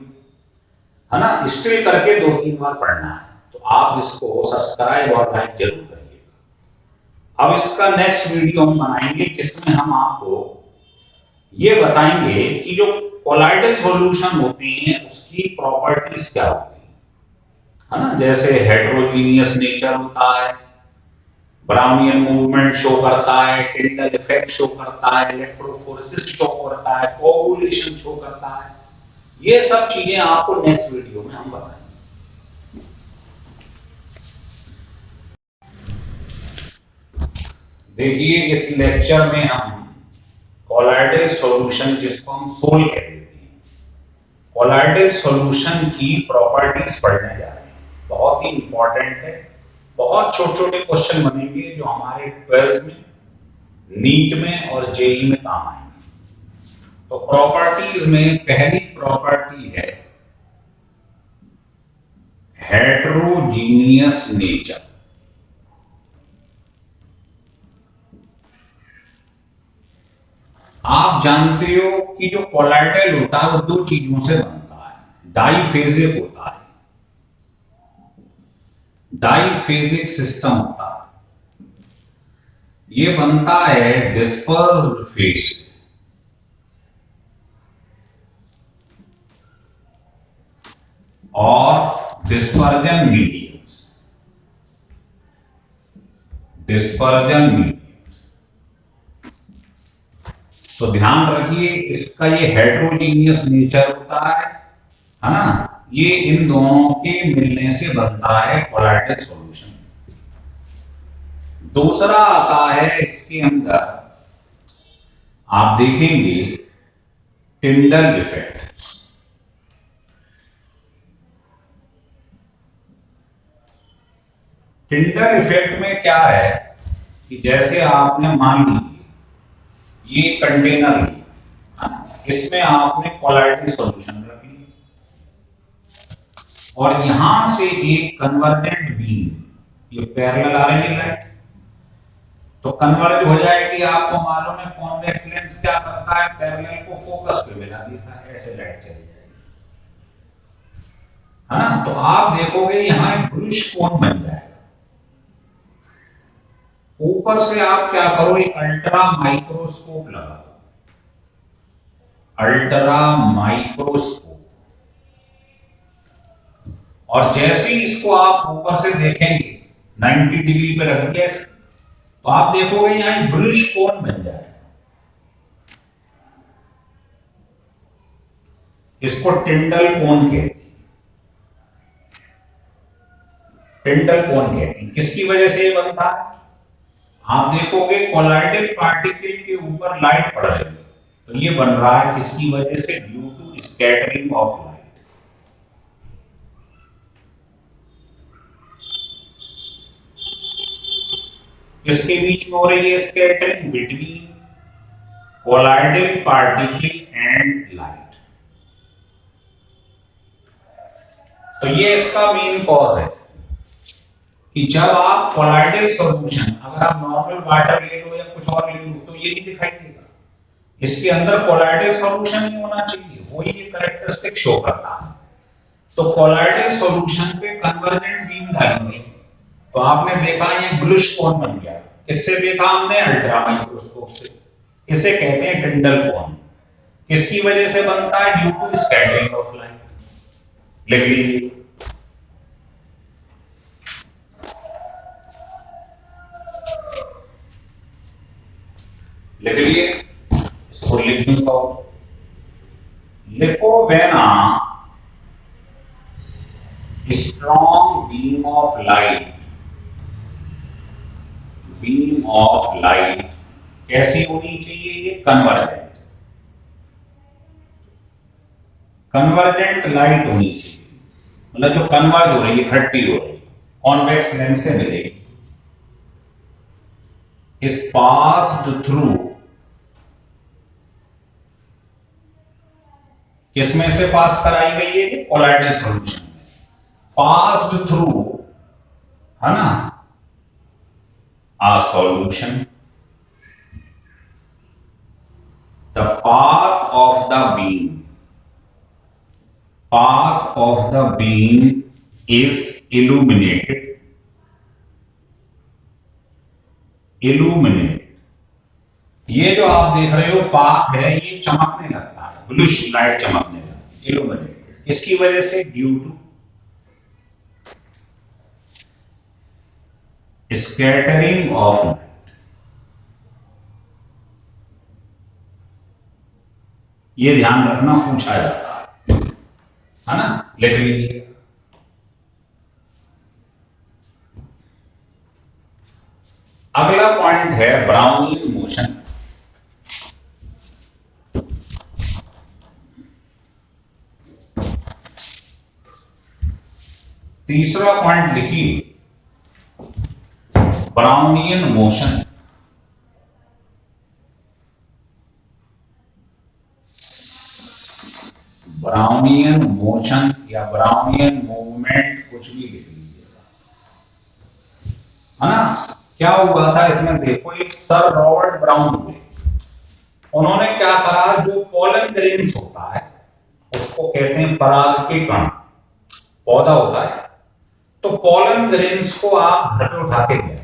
है ना, स्टिल करके 2-3 बार पढ़ना है, तो आप इसको सब्सक्राइब और लाइक जरूर करिएगा। अब इसका नेक्स्ट वीडियो हम बनाएंगे जिसमें हम आपको ये बताएंगे कि जो कोलाइडल सॉल्यूशन होते हैं उसकी प्रॉपर्टीज क्या होती है। है ना, जैसे हेट्रोजीनियस नेचर होता है, ब्राउनियन मूवमेंट शो करता है, टिंडल इफेक्ट शो करता है, इलेक्ट्रोफोरेसिस शो करता है, कोगुलेशन शो करता है। ये सब चीजें आपको नेक्स्ट वीडियो में हम बताएंगे। देखिए इस लेक्चर में हम कोलाइडल सॉल्यूशन, जिसको हम सोल कह देते हैं, कोलाइडल सॉल्यूशन की प्रॉपर्टीज पढ़ने जा रहे हैं। बहुत ही इंपॉर्टेंट है, बहुत छोटे छोटे क्वेश्चन बनेंगे जो हमारे 12th में, नीट में और जेई में काम आएंगे। तो प्रॉपर्टीज में पहली प्रॉपर्टी है हेट्रोजीनियस नेचर। आप जानते हो कि जो कोलाइडल होता है वो दो चीजों से बनता है, डाइफेजिक होता है, डाइफेजिक सिस्टम होता है। ये बनता है डिस्पर्स्ड फेज से, और डिस्पर्जन मीडियम से, डिस्पर्जन मीडियम। तो ध्यान रखिए इसका ये हेट्रोजीनियस नेचर होता है ना, ये इन दोनों के मिलने से बनता है कोलाइडल सॉल्यूशन। दूसरा आता है इसके अंदर, आप देखेंगे टिंडल इफेक्ट। टिंडल इफेक्ट में क्या है कि जैसे आपने मान लीजिए ये कंटेनर लिया, इसमें आपने कोलाइडल सॉल्यूशन रख लिया और यहां से एक कन्वर्जेंट बीम, ये पैरेलल आ रही है लाइट, तो कन्वर्ज हो जाएगी। आपको मालूम है कॉन्वेक्स लेंस क्या करता है, पैरेलल को फोकस पे मिला देता है, ऐसे लाइट चली जाएगी, है ना। तो आप देखोगे यहां एक ब्लूइश कोन बन जाएगा। ऊपर से आप क्या करो, एक अल्ट्रा माइक्रोस्कोप लगा दो, अल्ट्रा माइक्रोस्कोप, और जैसे ही इसको आप ऊपर से देखेंगे 90 डिग्री पे रख दिया तो आप देखोगे यहां एक ब्लूइश कोन बन जाएगा। इसको टिंडल कोन कहते हैं, टिंडल कोन कहते हैं। किसकी वजह से ये बनता है, आप देखोगे कोलाइडल पार्टिकल के ऊपर लाइट पड़ रही है, तो ये बन रहा है किसकी वजह से, due to scattering of light. किसके बीच में हो रही है scattering, between colloidal particle and light. तो ये इसका मेन कॉज है कि जब आप कोलाइडल सॉल्यूशन, अगर आप नॉर्मल वाटर ले लो या कुछ और ले लो तो ये नहीं दिखाई देगा, इसके अंदर कोलाइडल सॉल्यूशन नहीं होना चाहिए, वही ये कैरेक्टरिस्टिक शो करता है। तो कोलाइडल सॉल्यूशन पे कन्वर्जेंट बीम डालेंगे तो आपने देखा ये ब्लूइश कोन बन गया। किससे देखा हमने, अल्ट्रा माइक्रोस्कोप से। इसे कहते हैं टिंडल कोन। किसकी वजह से बनता है, due to scattering of light. लिख लीजिए, लिख लिए, इसको लिख दूंगा, लिखो when strong beam of light, beam of light कैसी होनी चाहिए, ये कन्वर्जेंट, कन्वर्जेंट लाइट होनी चाहिए, मतलब जो कन्वर्ज हो रही है, इकट्ठी हो रही है, कॉन्वेक्स लेंस से मिलेगी। इज पास्ड थ्रू, किसमें से पास कराई गई है, कोलाइडल सॉल्यूशन में, पास्ड थ्रू, है ना, a solution, the path of the beam, path of the beam is illuminated, illuminate, ये जो आप देख रहे हो पाथ है, ये चमकने लगता है, ब्लूइश लाइट चमकने लगती है, illuminated। इसकी वजह से due to scattering of light, ये ध्यान रखना, पूछा जाता है ना, लिख लीजिए। अगला पॉइंट है ब्राउनिंग मोशन। तीसरा पॉइंट लिखिए, ब्राउनियन मोशन। ब्राउनियन मोशन या ब्राउनियन मूवमेंट, कुछ भी लिख लीजिएगा, है ना। क्या हुआ था इसमें, देखो, एक सर रॉबर्ट ब्राउन हुए, उन्होंने क्या करा, जो पोलन ग्रेन्स होता है उसको कहते हैं पराग के कण, पौधा होता है, तो पोलन ग्रेन्स को आप घर पे उठा के गए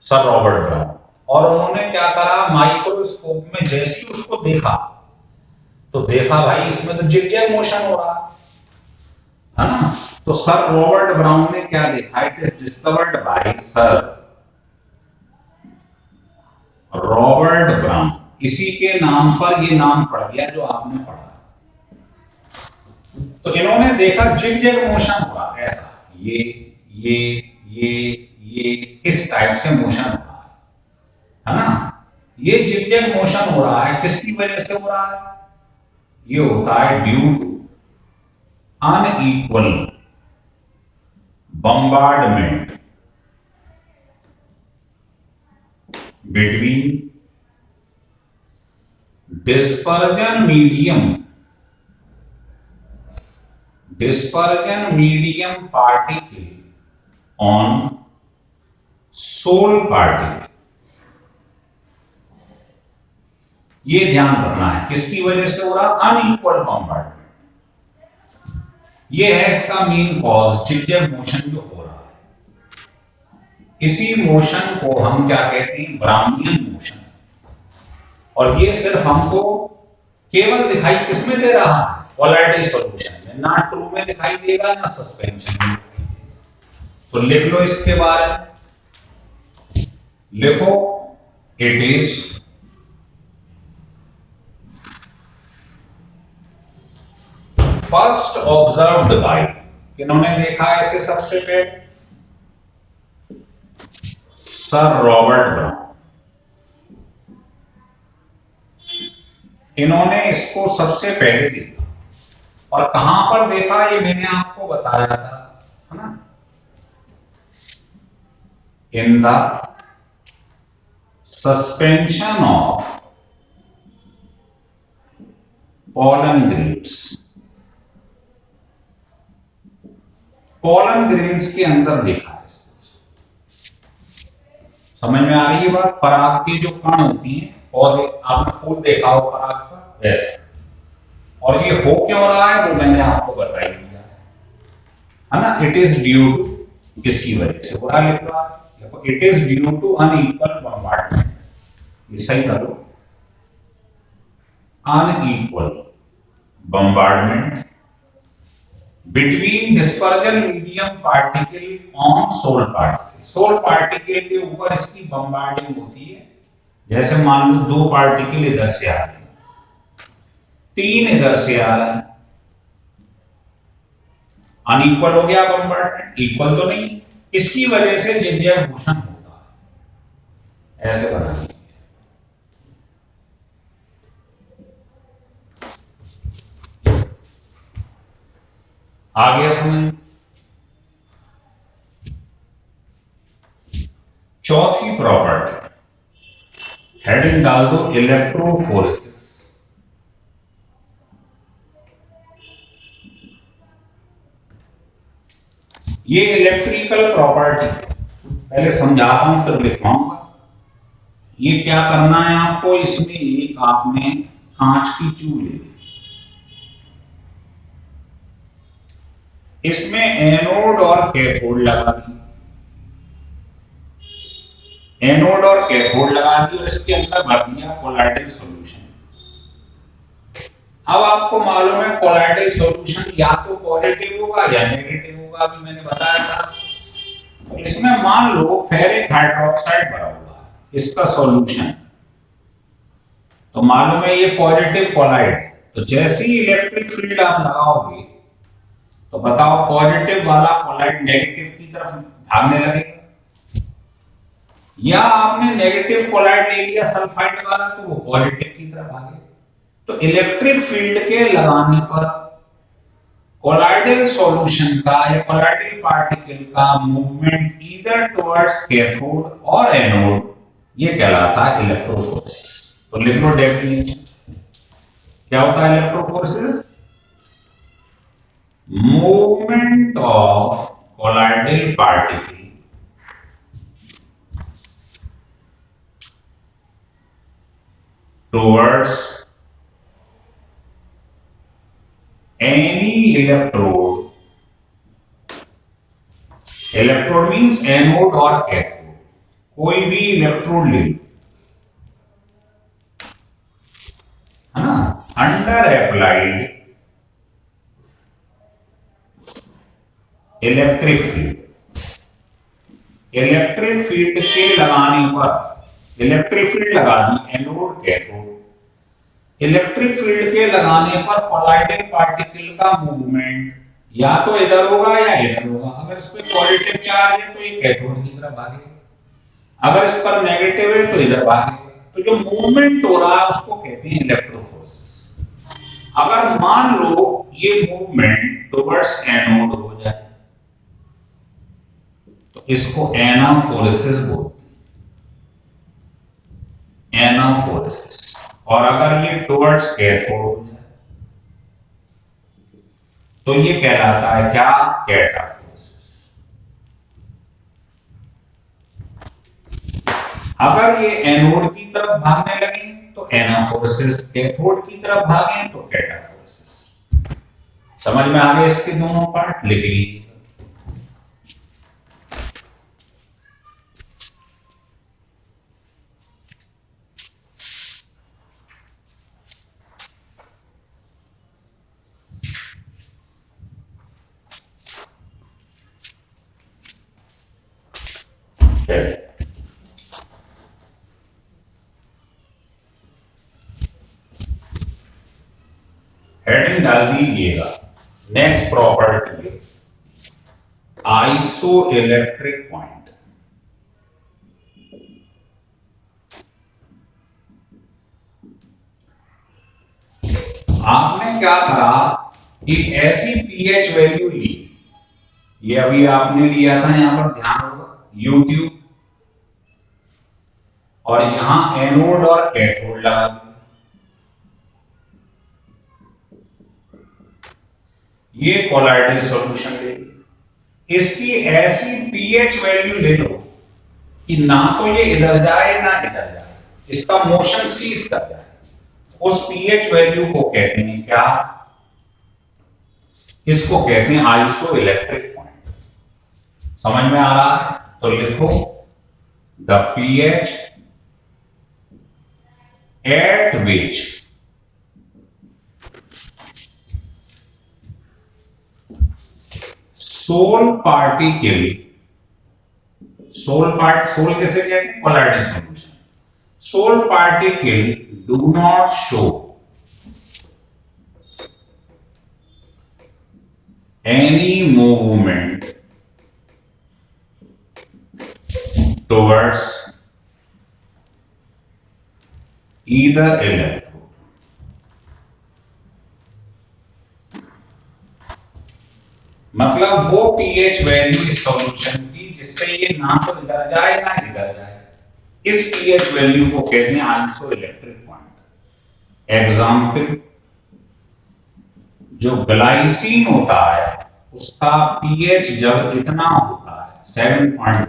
सर रॉबर्ट ब्राउन, और उन्होंने क्या करा, माइक्रोस्कोप में जैसे ही उसको देखा तो देखा भाई इसमें तो जिगजैग मोशन हो रहा है ना। तो सर रॉबर्ट ब्राउन ने क्या देखा, it is discovered by sir Robert brown, इसी के नाम पर ये नाम पड़ गया जो आपने पढ़ा। तो इन्होंने देखा जिगजैग मोशन हो रहा है, ऐसा ये इस टाइप से मोशन हो रहा है ना। ये जिगजैग मोशन हो रहा है, किसकी वजह से हो रहा है, ये होता है due to unequal bombardment between dispersion medium particle on sol particle. ये ध्यान रखना है, किसकी वजह से हो रहा, अनइक्वल बम्बार्डमेंट, ये है इसका मेन कॉज, जिगजैग मोशन जो हो रहा है। इसी मोशन को हम क्या कहते हैं, ब्राउनियन मोशन। और ये सिर्फ हमको केवल दिखाई किसमें दे रहा है, पोलैरिटी सॉल्यूशन में, ना ट्रू में दिखाई देगा ना सस्पेंशन में। तो लिख लो इसके बारे में, लिखो, it is first observed by, किन्होंने देखा ऐसे सबसे पहले, सर रॉबर्ट ब्राउन। इन्होंने इसको सबसे पहले देखा, और कहां पर देखा ये मैंने आपको बताया था, है ना, in the suspension of pollen grains. Pollen grains के अंदर देखा है इसको। समझ में आ रही है बात, पराग की जो कण होती हैं, पौधे, आपने फूल देखा हो पराग का, वैसे, और ये हो क्यों रहा है वो मैंने आपको बता ही दिया है ना। इट इज ड्यू टू, किसकी वजह से हो रहा है, देखो, it is due to unequal bombardment, ये सही करो, unequal bombardment between dispersion medium particle on sol particle. Sol particle के ऊपर इसकी बम्बार्डिंग होती है, जैसे मान लो 2 पार्टिकल इधर से आ रहे हैं, 3 इधर से आ रहे हैं, अनइक्वल हो गया बम्बार्डमेंट, इक्वल तो नहीं, इसकी वजह से जिगजैग मोशन होता है, ऐसे बना लीजिए। आ गया समझ। चौथी प्रॉपर्टी, हेडिंग डाल दो, इलेक्ट्रोफोरेसिस। ये इलेक्ट्रिकल प्रॉपर्टी पहले समझाता हूं फिर लिखवाऊंगा। ये क्या करना है आपको, इसमें एक आपने कांच की ट्यूब ले ली, इसमें एनोड और कैथोड लगा दी, एनोड और कैथोड लगा दी, और इसके अंदर भर दिया कोलाइडल सॉल्यूशन। अब आपको मालूम है कोलाइडल सॉल्यूशन या तो पॉजिटिव होगा या नेगेटिव होगा, अभी मैंने बताया था। इसमें मान लो फेरिक हाइड्रोक्साइड भरा हुआ है, इसका सॉल्यूशन, तो मालूम है ये पॉजिटिव कोलाइड है, तो जैसे ही इलेक्ट्रिक फील्ड आप लगाओगे तो बताओ पॉजिटिव वाला कोलाइड नेगेटिव की तरफ भागने लगेगा, या आपने नेगेटिव कोलाइड ले लिया सल्फाइड वाला तो वो पॉजिटिव की तरफ भागेगा। तो इलेक्ट्रिक फील्ड के लगाने पर कोलाइडल सॉल्यूशन का या कोलाइडल पार्टिकल का मूवमेंट ईदर टुवर्ड्स कैथोड और एनोड, ये कहलाता है इलेक्ट्रोफोरेसिस। तो लिख लो डेफिनेशन, क्या होता है electrophoresis? Movement of colloidal particle towards any electrode, electrode means anode और कैथोड, कोई भी इलेक्ट्रोड ले लो, है ना, under applied electric field, electric field के लगाने पर, इलेक्ट्रिक फील्ड लगा दी एनोड कैथोड, इलेक्ट्रिक फील्ड के लगाने पर कोलाइडल पार्टिकल का मूवमेंट या तो इधर होगा या इधर होगा। अगर इस पे पॉजिटिव चार्ज है तो ये कैथोड की तरफ भागेगा, अगर इस पर नेगेटिव है तो इधर भागेगा। तो जो मूवमेंट हो रहा है उसको कहते हैं इलेक्ट्रोफोरेसिस। अगर मान लो ये मूवमेंट टुवर्ड्स एनोड हो जाए तो इसको एनाफोरेसिस बोलते हैं, एनाफोरेसिस। और अगर ये टुवर्ड्स कैथोड हो जाए तो ये कहलाता है क्या? कैटाफोरेसिस। अगर ये एनोड की तरफ भागने लगे तो एनाफोरेसिस, कैथोड की तरफ भागे तो कैटाफोरेसिस। समझ में आ गए? इसके दोनों पार्ट लिख लीजिए। हेडिंग डाल दीजिएगा, नेक्स्ट प्रॉपर्टी है आइसो इलेक्ट्रिक पॉइंट। आपने क्या करा, एक ऐसी पीएच वैल्यू ली, ये अभी आपने लिया था, यहां पर ध्यान होगा यूट्यूब, और यहां एनोड और कैथोड लगा दिया। ये कोलाइडल सॉल्यूशन ले लो, इसकी ऐसी पीएच वैल्यू ले लो कि ना तो ये इधर जाए ना इधर जाए, इसका मोशन सीज कर जाए। उस पीएच वैल्यू को कहते हैं क्या? इसको कहते हैं आइसो इलेक्ट्रिक पॉइंट। समझ में आ रहा है? तो लिखो the pH at which sol particle, sol किसे कहते हैं? Colloidal solution. Sol particle do not show any movement towards either electrode। मतलब वो पीएच वैल्यू इस सॉल्यूशन की जिससे ये ना तो इधर जाए ना इधर जाए, इस पीएच वैल्यू को कहते हैं आइसो इलेक्ट्रिक पॉइंट। एग्जाम्पल, जो ग्लाइसिन होता है उसका पीएच जब इतना होता है 7.1,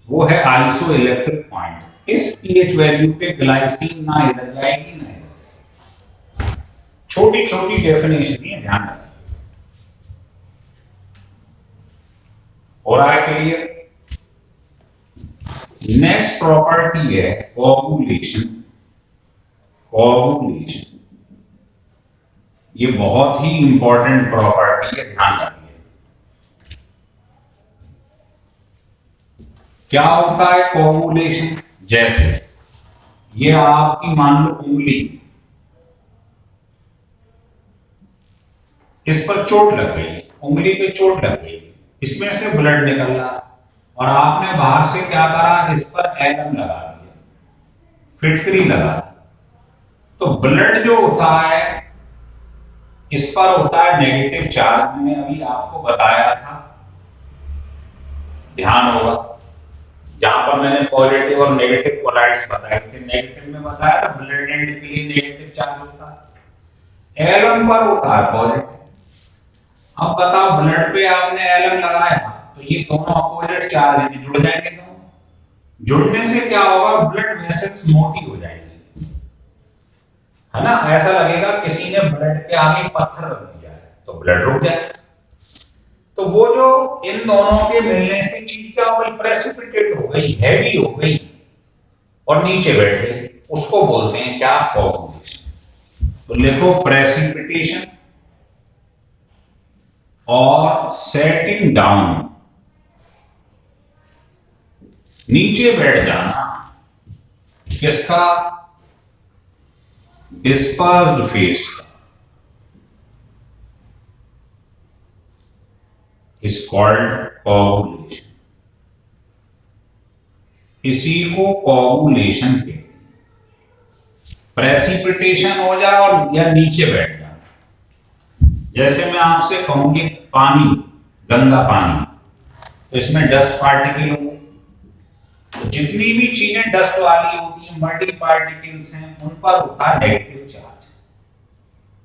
वो है आइसो इलेक्ट्रिक पॉइंट। इस पीएच वैल्यू पे ग्लाइसिन ना इधर जाएगी ना इधर। छोटी छोटी डेफिनेशन है, ध्यान रखिए। और आए क्लियर? नेक्स्ट प्रॉपर्टी है कोगुलेशन। कोगुलेशन ये बहुत ही इंपॉर्टेंट प्रॉपर्टी है, ध्यान रखिए। क्या होता है कोगुलेशन? जैसे ये आपकी मान लो उंगली, इस पर चोट लग गई, उंगली पे चोट लग गई, इसमें से ब्लड निकल रहा और आपने बाहर से क्या करा, इस पर एलम लगा दिया, फिटकरी लगा दी। तो ब्लड जो होता है इस पर होता है नेगेटिव चार्ज। मैंने अभी आपको बताया था, ध्यान होगा, जहां पर मैंने पॉजिटिव और नेगेटिव कोलाइड्स बताए थे। नेगेटिव में बताया था ब्लड एंड के लिए नेगेटिव चार्ज होता है, एलम पर होता है पॉजिटिव। अब बताओ, ब्लड पे आपने एलम लगाया तो ये दोनों अपोजिट चार्ज हैं, जुड़ जाएंगे दोनों। जुड़ने से क्या होगा, ब्लड वेसल्स मोटी हो जाएगी, है ना। ऐसा लगेगा किसी ने ब्लड के आगे पत्थर रख दिया है, तो ब्लड रुक जाए। तो वो जो इन दोनों के मिलने से चीज क्या हो गई, प्रेसिपिटेट हो गई, हैवी हो गई और नीचे बैठ गई, उसको बोलते हैं क्या, कोगुलेशन। तो लिखो प्रेसिपिटेशन और सेटिंग डाउन, नीचे बैठ जाना, किसका, डिस्पर्स्ड फेस का, इज कॉल्ड कोगुलेशन। इसी को कोगुलेशन कहते हैं। प्रेसिपिटेशन हो जाए और या नीचे बैठ जाए। जैसे मैं आपसे कहूं कि पानी, गंदा पानी, तो इसमें डस्ट पार्टिकल होंगे, तो जितनी भी चीजें डस्ट वाली होती हैं, मल्टी पार्टिकल्स हैं, उन पर होता है नेगेटिव चार्ज,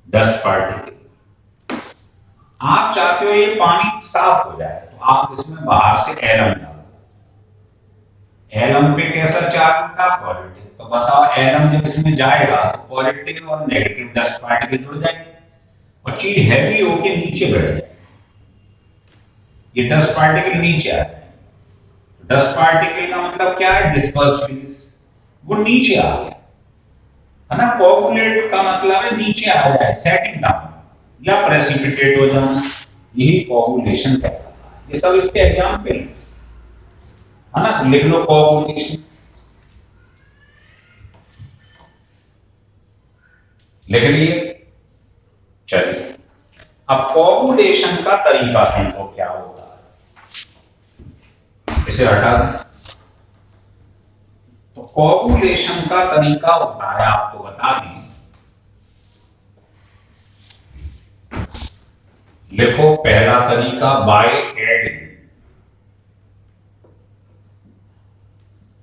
डस्ट पार्टिकल। आप चाहते हो ये पानी साफ हो जाए, तो आप इसमें बाहर से एलम डालो। एलम पे कैसा चार्ज होता है, पॉजिटिव। तो बताओ, एलम जब इसमें जाएगा तो पॉजिटिव और नेगेटिव डस्ट पार्टिकल जुड़ जाएंगे और चीज हैवी होके नीचे बैठ जाएगी। ये डस्ट पार्टिकल नीचे आ जाए। डस्ट पार्टिकल का मतलब क्या है, डिस्पर्स फेस, वो नीचे आ गया, है ना। कोगुलेट का मतलब है नीचे आ जाए, सेटिंग डाउन या प्रेसिपिटेट हो जाना, यही कोगुलेशन कहलाता है। ये सब इसके एग्जाम्पल है ना। तो लिख लो कोगुलेशन, लिख लिए। चलिए, अब कोगुलेशन का तरीका समझो क्या होता है, इसे हटा दें। तो कोगुलेशन का तरीका होता है, आपको बता दें, लिखो पहला तरीका, बाय एडिंग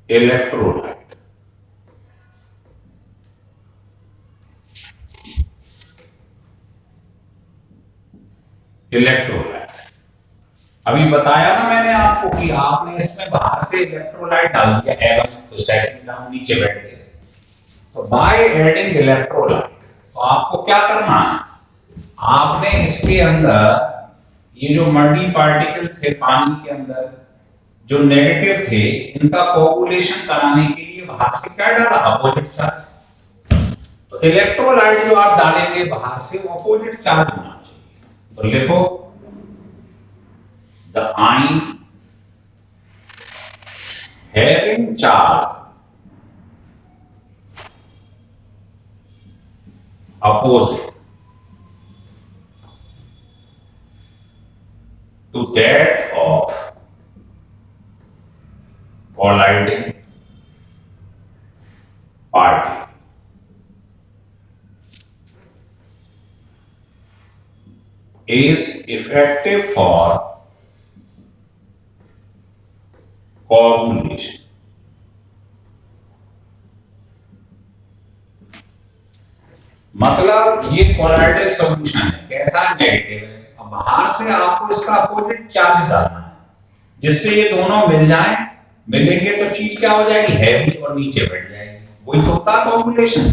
इलेक्ट्रोलाइट। इलेक्ट्रोलाइट अभी बताया ना मैंने आपको कि आपने इसमें बाहर से इलेक्ट्रोलाइट डाल दिया एलम, तो सेटिंग डाउन नीचे बैठ गए। तो बाय एडिंग इलेक्ट्रोलाइट, तो आपको क्या करना है, आपने इसके अंदर ये जो मल्टी पार्टिकल थे पानी के अंदर जो नेगेटिव थे, इनका कोगुलेशन कराने के लिए बाहर से क्या डाला, अपोजिट चार्ज। तो इलेक्ट्रोलाइट जो आप डालेंगे बाहर से, वो अपोजिट चार्ज होना चाहिए। तो लिखो, the ion having charge opposite to that of colliding party is effective for coagulation. मतलब ये कोलाइडल सॉल्यूशन है, कैसा, नेगेटिव है। अब बाहर से आपको इसका अपोजिट चार्ज डालना है, जिससे ये दोनों मिल जाएं, मिलेंगे तो चीज क्या हो जाएगी, हैवी और नीचे बैठ जाएगी। वही तो होता है कोगुलेशन।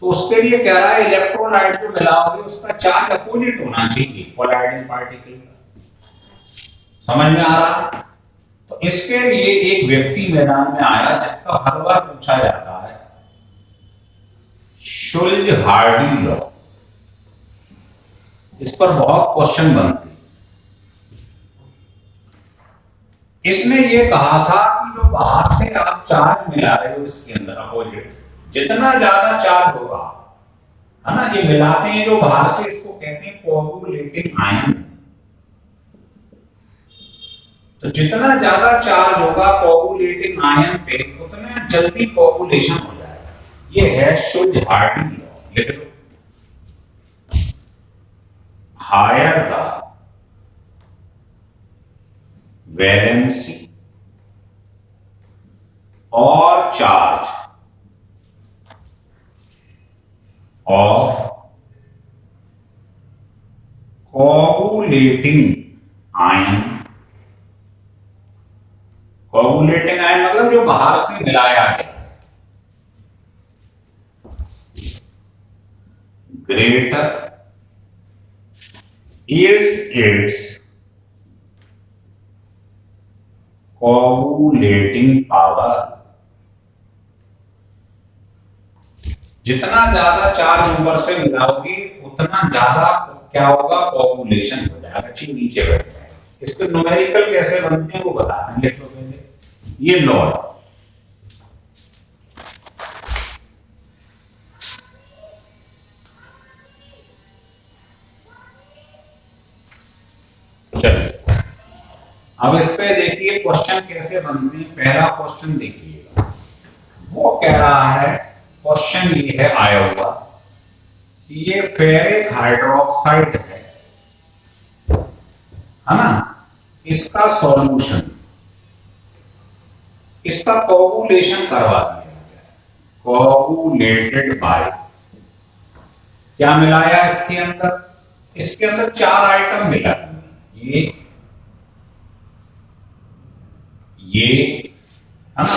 तो उसके लिए कह रहा है, इलेक्ट्रोलाइट जो मिलाओगे उसका चार्ज अपोजिट होना चाहिए कोलाइडल पार्टिकल का। समझ में आ रहा है। तो इसके लिए एक व्यक्ति मैदान में आया जिसका हर बार पूछा जाता है, शुल्ज हार्डी लॉ। इस पर बहुत क्वेश्चन बनते। इसने ये कहा था कि जो बाहर से आप चार्ज मिला रहे हो इसके अंदर अपोजिट, जितना ज्यादा चार्ज होगा, है ना, ये मिलाते हैं जो बाहर से, इसको कहते हैं कोगुलेटिंग आयन। तो जितना ज्यादा चार्ज होगा कोगुलेटिंग आयन पे, उतना जल्दी कोगुलेशन हो जाएगा। ये है शुल्ज-हार्डी लॉ, लिख लो। हायर द वैलेंसी और charge of coagulating ion, coagulating ion मतलब जो बाहर से मिलाया गया, greater is its coagulating power। जितना ज्यादा चार्ज ऊपर से मिलाओगे उतना ज्यादा क्या होगा, कोगुलेशन हो जाएगा, चीज नीचे बैठ जाएगा। इसके न्यूमेरिकल कैसे बनते हैं वो बता देंगे। तो पहले ये लॉ, चलिए अब इस पे देखिए क्वेश्चन कैसे बनते हैं। पहला क्वेश्चन देखिएगा, वो कह रहा है, क्वेश्चन ये है आया हुआ, ये फेरिक हाइड्रोक्साइड है ना, इसका सॉल्यूशन, इसका कोगुलेशन करवा दिया गया, कोगुलेटेड बाय, क्या मिलाया इसके अंदर, इसके अंदर 4 आइटम मिला, ये है ना,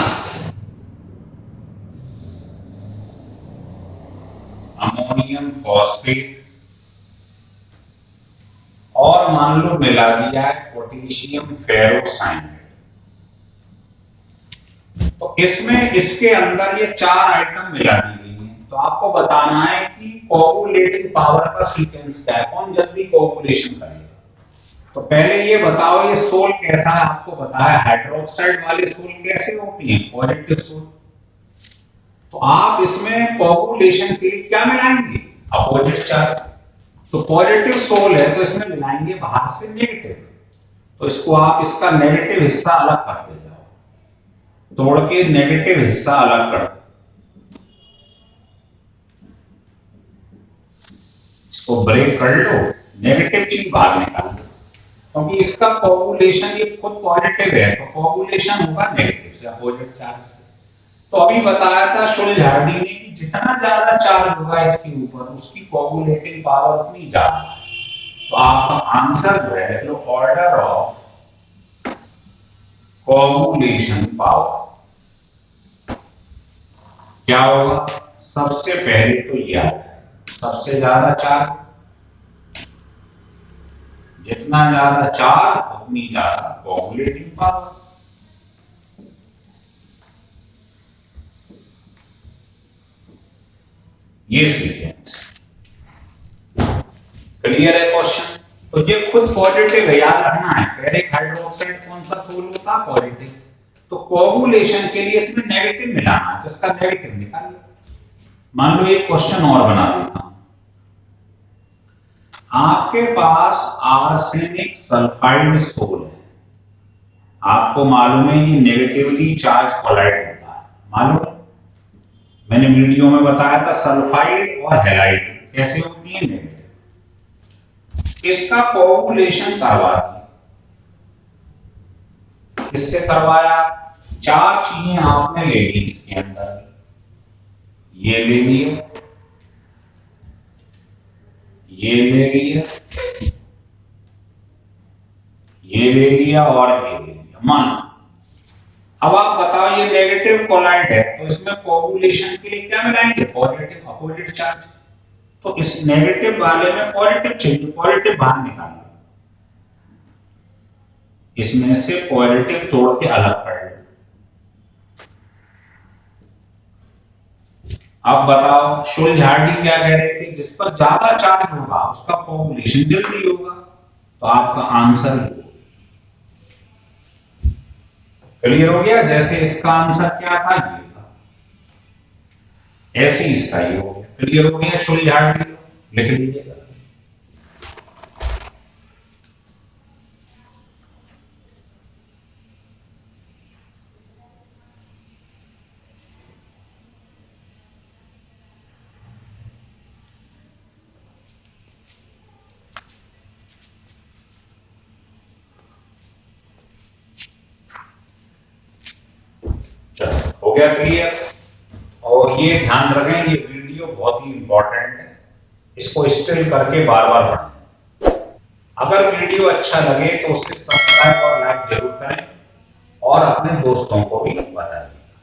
अमोनियम फॉस्फेट, और मान लो मिला दिया है पोटेशियम फेरोसाइनाइड। तो इसमें इसके अंदर ये 4 आइटम मिला दी गई हैं। तो आपको बताना है कि कोगुलेटिंग पावर का सीक्वेंस क्या है, कौन जल्दी कोगुलेशन करेगा। तो पहले ये बताओ, ये सोल कैसा है, आपको बताया हाइड्रोक्साइड वाले सोल कैसे होती हैं, पॉजिटिव सोल। तो आप इसमें कोगुलेशन के लिए क्या मिलाएंगे, अपोजिट चार्ज। तो पॉजिटिव सोल है तो इसमें मिलाएंगे बाहर से नेगेटिव। तो इसको आप, इसका नेगेटिव हिस्सा अलग करते जाओ, तोड़ के नेगेटिव हिस्सा अलग कर दो, इसको ब्रेक कर लो, नेगेटिव चीज बाहर निकाल दो, क्योंकि इसका कोगुलेशन ये खुद पॉजिटिव है, तो कोगुलेशन होगा नेगेटिव से, अपोजिट चार्ज से। तो अभी बताया था शुल्ज-हार्डी ने कि जितना ज्यादा चार्ज होगा इसके ऊपर, उसकी कोगुलेटिंग पावर उतनी ज्यादा है। तो आपका आंसर जो है, जो ऑर्डर ऑफ कोगुलेशन पावर क्या होगा, सबसे पहले तो ये आता है, सबसे ज्यादा चार्ज, जितना ज्यादा चार्ज उतनी ज्यादा कोगुलेटिंग पावर। ये सीक्वेंस क्लियर है क्वेश्चन। तो ये खुद पॉजिटिव है, याद रखना है, फेरिक हाइड्रोक्साइड कौन सा सोल होता है, पॉजिटिव। तो कोगुलेशन के लिए इसमें नेगेटिव मिलाना है, तो इसका नेगेटिव निकाल लो। मान लो एक क्वेश्चन और बना देता हूं, आपके पास आर्सेनिक सल्फाइड सोल है, आपको मालूम है ये नेगेटिवली चार्ज कोलाइड होता है, मालूम है, मैंने वीडियो में बताया था सल्फाइड और हैलाइड कैसे होती है, नेगेटिव। इसका कोगुलेशन करवा दिया, किससे करवाया, 4 चीजें आपने ले ली इसके अंदर, ये ले लिया, ये ले लिया, ये ले लिया और ये ले लिया, मान। अब आप बताओ ये नेगेटिव कोलाइड है, तो इसमें कोगुलेशन के लिए क्या मिलाएंगे, पॉजिटिव, अपोजिट चार्ज। तो इस नेगेटिव वाले में पॉजिटिव चाहिए, पॉजिटिव बाहर निकाल लो, इसमें से पॉजिटिव तोड़ के अलग कर लो। अब बताओ शुल्ज-हार्डी क्या कह रहे थे, जिस पर ज्यादा चार्ज होगा उसका कोगुलेशन जल्दी होगा। तो आपका आंसर क्लियर हो गया। जैसे इसका आंसर क्या था, ये था, ऐसे इसका ये हो गया। क्लियर हो गया, सुलझा लिख लीजिएगा। चलो हो गया क्लियर। और ये ध्यान रखें, ये वीडियो बहुत ही इंपॉर्टेंट है, इसको स्टिल करके बार बार पढ़ें। अगर वीडियो अच्छा लगे तो उसे सब्सक्राइब और लाइक जरूर करें और अपने दोस्तों को भी बताएं।